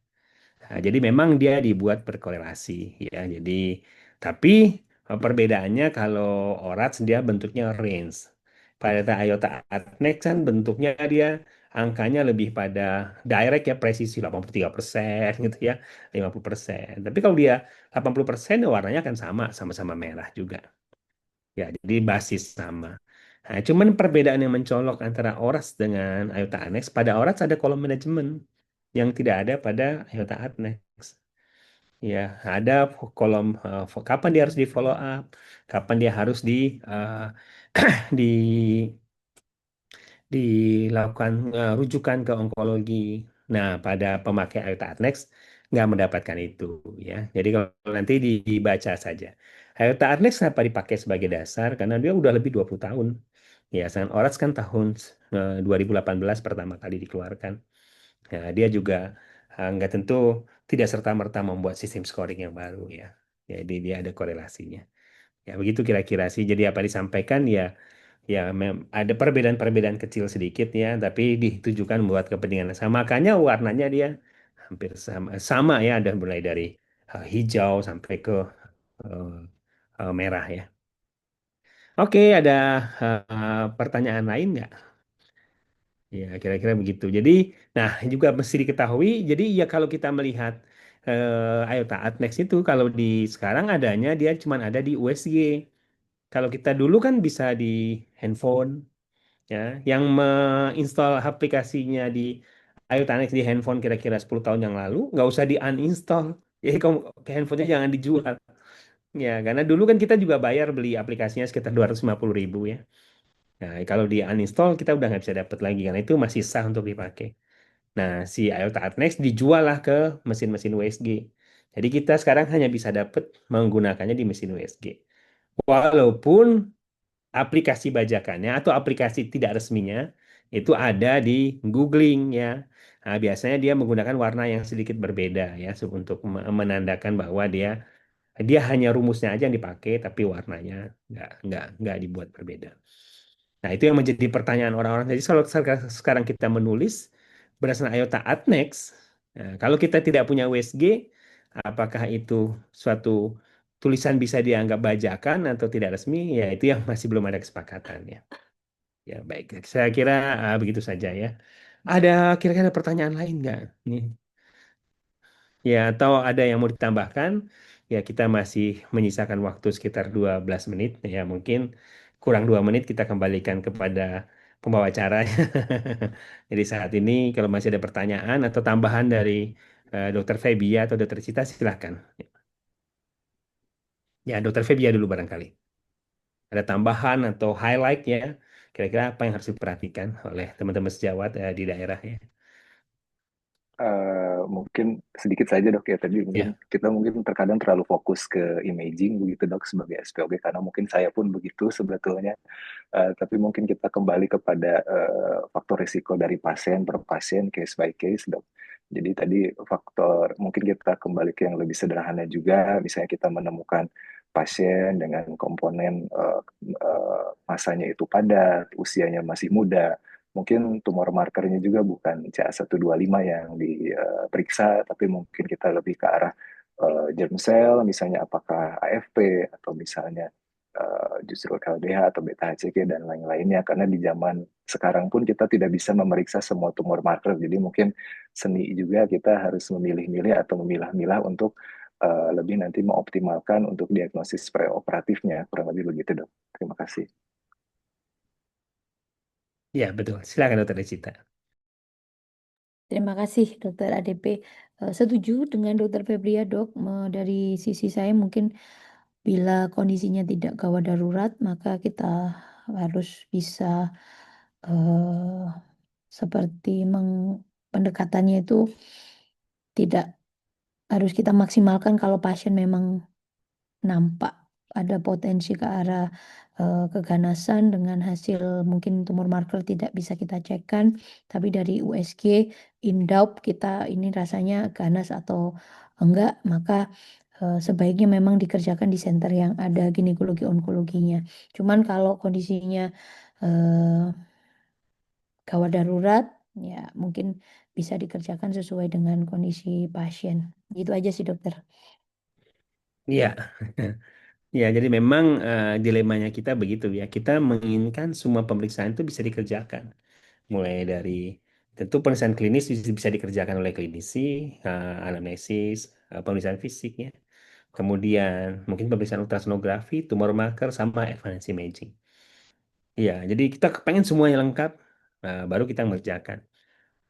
Nah, jadi memang dia dibuat berkorelasi ya. Jadi tapi perbedaannya kalau ORATS dia bentuknya range. Pada iota Adnex kan bentuknya dia angkanya lebih pada direct ya, presisi 83% gitu ya, 50%. Tapi kalau dia 80% ya warnanya akan sama-sama merah juga. Ya, jadi basis sama. Nah, cuman perbedaan yang mencolok antara ORAS dengan iota Adnex, pada ORAS ada kolom manajemen yang tidak ada pada iota Adnex. Ya, ada kolom kapan dia harus di follow up, kapan dia harus di dilakukan rujukan ke onkologi. Nah, pada pemakai Ayota Adnex nggak mendapatkan itu ya. Jadi kalau nanti dibaca saja. Ayota Adnex kenapa dipakai sebagai dasar? Karena dia udah lebih 20 tahun. Ya, San Oras kan tahun 2018 pertama kali dikeluarkan. Ya, dia juga nggak tentu tidak serta-merta membuat sistem scoring yang baru ya. Jadi dia ada korelasinya. Ya, begitu kira-kira sih. Jadi apa disampaikan ya, ya ada perbedaan-perbedaan kecil sedikit ya, tapi ditujukan buat kepentingan yang sama. Makanya warnanya dia hampir sama ya, ada mulai dari hijau sampai ke eh, merah ya. Oke, ada pertanyaan lain nggak? Ya, kira-kira begitu. Jadi, nah juga mesti diketahui. Jadi ya kalau kita melihat IOTA Adnex itu kalau di sekarang adanya dia cuma ada di USG. Kalau kita dulu kan bisa di handphone, ya, yang menginstal aplikasinya di iOTanex di handphone kira-kira 10 tahun yang lalu, nggak usah di uninstall. Jadi kamu ke handphonenya jangan dijual. Ya, karena dulu kan kita juga bayar beli aplikasinya sekitar 250.000 ya. Nah, kalau di uninstall kita udah nggak bisa dapat lagi karena itu masih sah untuk dipakai. Nah, si iOTA Adnex dijual lah ke mesin-mesin USG. Jadi kita sekarang hanya bisa dapat menggunakannya di mesin USG. Walaupun aplikasi bajakannya atau aplikasi tidak resminya itu ada di googling ya. Nah, biasanya dia menggunakan warna yang sedikit berbeda ya untuk menandakan bahwa dia dia hanya rumusnya aja yang dipakai tapi warnanya nggak dibuat berbeda. Nah, itu yang menjadi pertanyaan orang-orang. Jadi kalau sekarang kita menulis berdasarkan IOTA Adnex, nah, kalau kita tidak punya USG, apakah itu suatu tulisan bisa dianggap bajakan atau tidak resmi? Ya, itu yang masih belum ada kesepakatan ya. Ya, baik. Saya kira begitu saja ya. Ada kira-kira pertanyaan lain nggak? Nih. Ya, atau ada yang mau ditambahkan? Ya, kita masih menyisakan waktu sekitar 12 menit. Ya, mungkin kurang 2 menit kita kembalikan kepada pembawa acara. Jadi saat ini kalau masih ada pertanyaan atau tambahan dari Dokter Febia atau Dokter Cita, silakan. Ya, Dokter Febia dulu barangkali. Ada tambahan atau highlight ya. Kira-kira apa yang harus diperhatikan oleh teman-teman sejawat di daerah ya. Mungkin sedikit saja dok ya, tadi mungkin Ya. kita mungkin terkadang terlalu fokus ke imaging begitu dok sebagai SPOG, karena mungkin saya pun begitu sebetulnya. Tapi mungkin kita kembali kepada faktor risiko dari pasien per pasien, case by case dok. Jadi tadi faktor mungkin kita kembali ke yang lebih sederhana juga, misalnya kita menemukan pasien dengan komponen masanya itu padat, usianya masih muda, mungkin tumor markernya juga bukan CA125 yang diperiksa, tapi mungkin kita lebih ke arah germ cell, misalnya apakah AFP atau misalnya justru LDH atau beta HCG dan lain-lainnya. Karena di zaman sekarang pun kita tidak bisa memeriksa semua tumor marker, jadi mungkin seni juga kita harus memilih-milih atau memilah-milah untuk lebih nanti mengoptimalkan untuk diagnosis preoperatifnya, kurang lebih begitu dok. Terima kasih. Ya, betul. Silakan Dokter Cita. Terima kasih Dokter ADP. Setuju dengan Dokter Febria dok. Dari sisi saya mungkin bila kondisinya tidak gawat darurat maka kita harus bisa eh, seperti pendekatannya itu tidak harus kita maksimalkan kalau pasien memang nampak ada potensi ke arah keganasan dengan hasil mungkin tumor marker tidak bisa kita cekkan, tapi dari USG in doubt kita ini rasanya ganas atau enggak, maka sebaiknya memang dikerjakan di center yang ada ginekologi onkologinya. Cuman kalau kondisinya eh, gawat darurat, ya mungkin bisa dikerjakan sesuai dengan kondisi pasien. Gitu aja sih dokter. Iya, ya jadi memang dilemanya kita begitu ya. Kita menginginkan semua pemeriksaan itu bisa dikerjakan. Mulai dari tentu pemeriksaan klinis bisa dikerjakan oleh klinisi, anamnesis, pemeriksaan fisiknya. Kemudian mungkin pemeriksaan ultrasonografi, tumor marker, sama advanced imaging. Iya, jadi kita pengen semuanya lengkap, baru kita mengerjakan.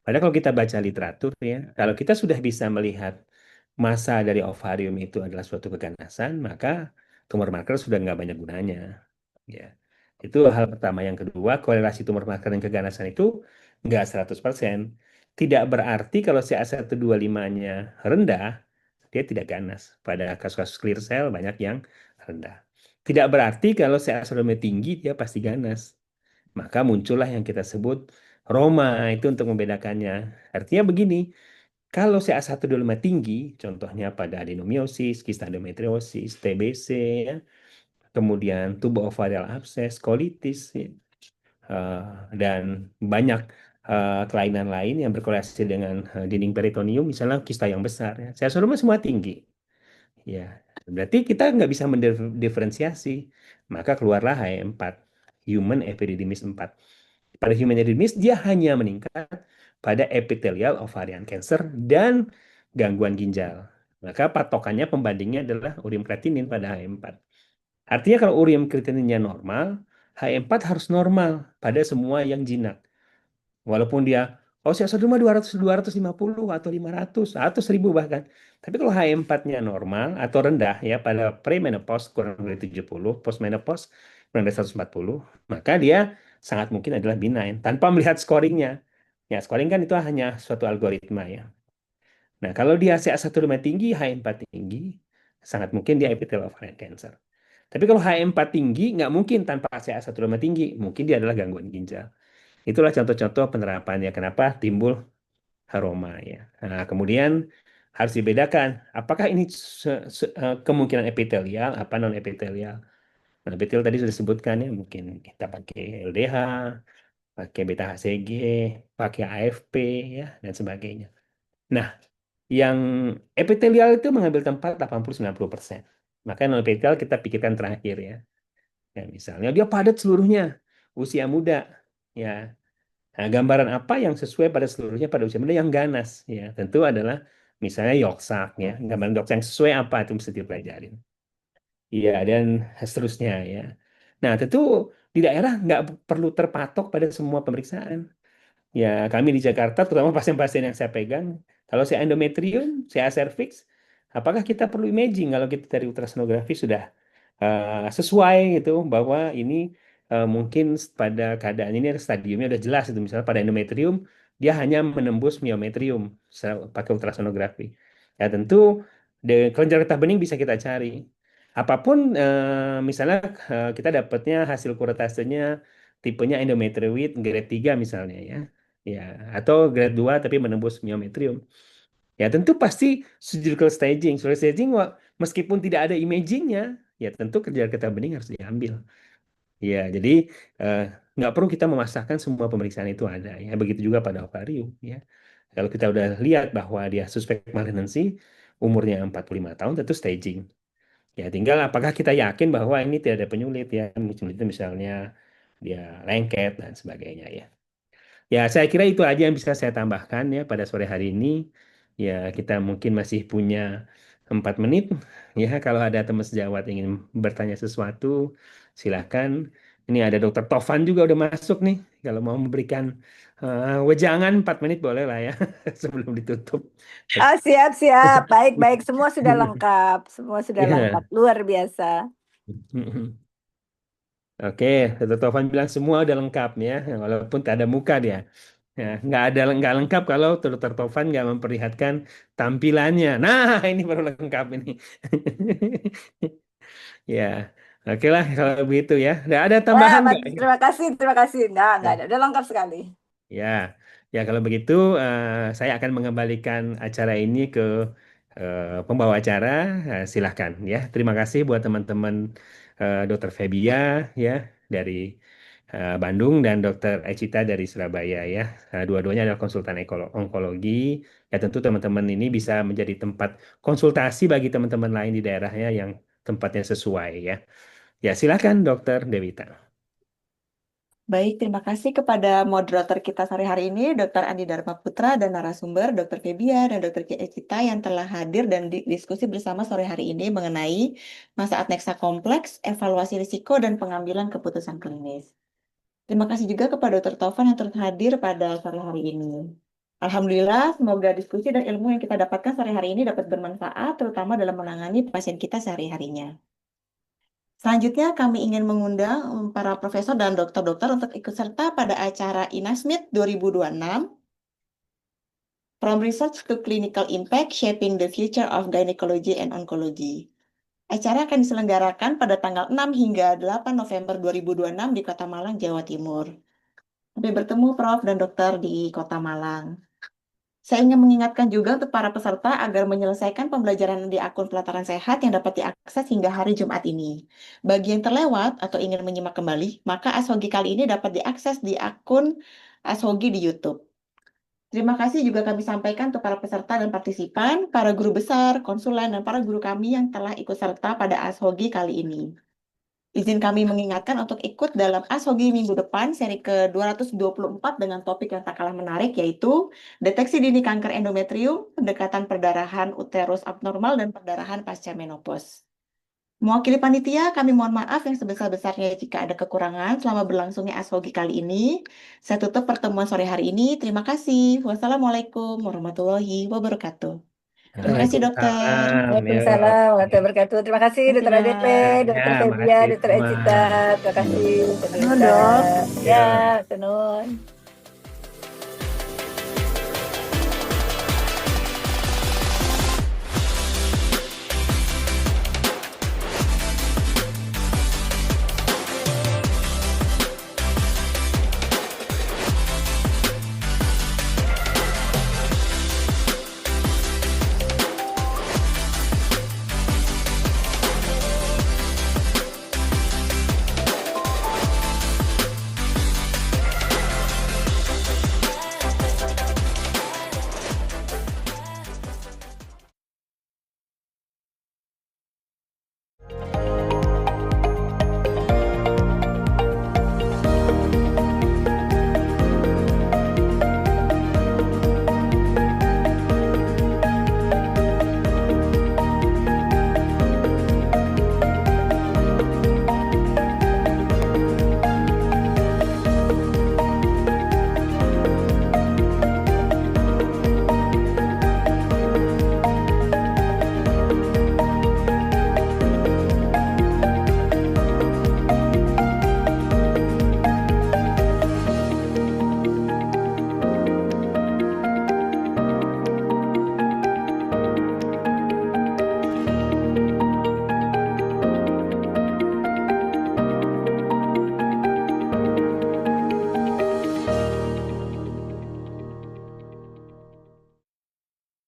Padahal kalau kita baca literatur ya, kalau kita sudah bisa melihat massa dari ovarium itu adalah suatu keganasan, maka tumor marker sudah nggak banyak gunanya. Ya, itu hal pertama. Yang kedua, korelasi tumor marker dan keganasan itu nggak 100%. Tidak berarti kalau CA125-nya rendah, dia tidak ganas. Pada kasus-kasus clear cell banyak yang rendah. Tidak berarti kalau CA125 tinggi, dia pasti ganas. Maka muncullah yang kita sebut Roma itu untuk membedakannya. Artinya begini, kalau CA125 tinggi, contohnya pada adenomiosis, kista endometriosis, TBC, ya, kemudian tubo-ovarial abses, kolitis, ya, eh, dan banyak kelainan lain yang berkorelasi dengan dinding peritoneum, misalnya kista yang besar. Ya. CA125 semua tinggi. Ya, berarti kita nggak bisa mendiferensiasi. Maka keluarlah HE4, Human Epididymis 4. Pada human epididymis, dia hanya meningkat pada epithelial ovarian cancer dan gangguan ginjal. Maka patokannya pembandingnya adalah ureum creatinine pada HE4. Artinya kalau ureum creatininnya normal, HE4 harus normal pada semua yang jinak. Walaupun dia OCA1 mah 200, 250 atau 500 atau 1000 bahkan. Tapi kalau HM4-nya normal atau rendah ya pada premenopause kurang dari 70, postmenopause kurang dari 140, maka dia sangat mungkin adalah benign tanpa melihat scoringnya. Ya, scoring kan itu hanya suatu algoritma ya. Nah, kalau dia CA125 tinggi, HM4 tinggi, sangat mungkin dia epithelial ovarian cancer. Tapi kalau HM4 tinggi, nggak mungkin tanpa CA125 tinggi. Mungkin dia adalah gangguan ginjal. Itulah contoh-contoh penerapannya. Kenapa timbul aroma ya. Nah, kemudian harus dibedakan apakah ini kemungkinan epitelial apa non epitelial. Nah, epitelial tadi sudah disebutkan ya, mungkin kita pakai LDH, pakai beta HCG, pakai AFP ya dan sebagainya. Nah, yang epitelial itu mengambil tempat 80-90%. Maka non epitelial kita pikirkan terakhir ya. Ya, misalnya dia padat seluruhnya, usia muda, ya. Nah, gambaran apa yang sesuai pada seluruhnya pada usia muda yang ganas ya tentu adalah misalnya yoksak ya gambaran yoksak yang sesuai apa itu mesti dipelajarin iya dan seterusnya ya. Nah tentu di daerah nggak perlu terpatok pada semua pemeriksaan. Ya, kami di Jakarta, terutama pasien-pasien yang saya pegang, kalau saya endometrium, saya cervix, apakah kita perlu imaging kalau kita dari ultrasonografi sudah sesuai gitu bahwa ini mungkin pada keadaan ini stadiumnya udah jelas itu misalnya pada endometrium dia hanya menembus miometrium pakai ultrasonografi. Ya tentu kelenjar getah bening bisa kita cari. Apapun misalnya kita dapatnya hasil kuretasenya tipenya endometrioid grade 3 misalnya ya. Ya, atau grade 2 tapi menembus miometrium. Ya, tentu pasti surgical staging. Surgical staging meskipun tidak ada imagingnya, ya tentu kerja getah bening harus diambil. Ya, jadi eh, nggak perlu kita memaksakan semua pemeriksaan itu ada. Ya, begitu juga pada ovarium. Ya, kalau kita udah lihat bahwa dia suspek malignancy, umurnya 45 tahun, tentu staging. Ya, tinggal apakah kita yakin bahwa ini tidak ada penyulit ya, penyulit itu misalnya dia lengket dan sebagainya ya. Ya, saya kira itu aja yang bisa saya tambahkan ya pada sore hari ini. Ya, kita mungkin masih punya 4 menit. Ya, kalau ada teman sejawat ingin bertanya sesuatu, silakan. Ini ada Dokter Tovan juga udah masuk nih. Kalau mau memberikan wejangan 4 menit boleh lah ya sebelum ditutup. Ah, siap, siap. Baik, baik. Semua sudah lengkap. Semua sudah lengkap. Ya. Luar biasa. Oke, Dokter Tovan bilang semua udah lengkap ya, walaupun tak ada muka dia. Ya, nggak lengkap kalau Dokter Tovan nggak memperlihatkan tampilannya. Nah, ini baru lengkap ini. Ya, oke lah kalau begitu ya. Nggak ada Ya, tambahan nggak? terima kasih, terima kasih. Enggak ada. Ya. Udah lengkap sekali. Ya, ya kalau begitu saya akan mengembalikan acara ini ke pembawa acara. Silahkan ya. Terima kasih buat teman-teman Dr. Febia ya dari Bandung dan Dr. Ecita dari Surabaya ya. Dua-duanya adalah konsultan onkologi. Ya tentu teman-teman ini bisa menjadi tempat konsultasi bagi teman-teman lain di daerahnya yang tempatnya sesuai ya. Ya silakan Dr. Dewita. Baik, terima kasih kepada moderator kita sore hari ini, Dr. Andi Dharma Putra dan narasumber Dr. Febia dan Dr. Cita yang telah hadir dan diskusi bersama sore hari ini mengenai masa adneksa kompleks, evaluasi risiko, dan pengambilan keputusan klinis. Terima kasih juga kepada Dr. Taufan yang turut hadir pada sore hari ini. Alhamdulillah, semoga diskusi dan ilmu yang kita dapatkan sore hari ini dapat bermanfaat, terutama dalam menangani pasien kita sehari-harinya. Selanjutnya, kami ingin mengundang para profesor dan dokter-dokter untuk ikut serta pada acara INASMID 2026, From Research to Clinical Impact, Shaping the Future of Gynecology and Oncology. Acara akan diselenggarakan pada tanggal 6 hingga 8 November 2026 di Kota Malang, Jawa Timur. Sampai bertemu Prof. dan Dokter di Kota Malang. Saya ingin mengingatkan juga untuk para peserta agar menyelesaikan pembelajaran di akun Pelataran Sehat yang dapat diakses hingga hari Jumat ini. Bagi yang terlewat atau ingin menyimak kembali, maka Ashogi kali ini dapat diakses di akun Ashogi di YouTube. Terima kasih juga kami sampaikan untuk para peserta dan partisipan, para guru besar, konsulen, dan para guru kami yang telah ikut serta pada Ashogi kali ini. Izin kami mengingatkan untuk ikut dalam Ashogi minggu depan, seri ke-224 dengan topik yang tak kalah menarik, yaitu deteksi dini kanker endometrium, pendekatan perdarahan uterus abnormal, dan perdarahan pasca menopause. Mewakili panitia, kami mohon maaf yang sebesar-besarnya jika ada kekurangan selama berlangsungnya Ashogi kali ini. Saya tutup pertemuan sore hari ini. Terima kasih. Wassalamualaikum warahmatullahi wabarakatuh. Terima kasih, dokter. Waalaikumsalam. Ya, Waalaikumsalam warahmatullahi wabarakatuh. Terima kasih Terima Dr. kasih, ADP, Mbak. ya, Dr. Febia, makasih Dr. semua. Ecita. Terima kasih, Dr. Halo, Rita. dok. Ya, Ya. tenun.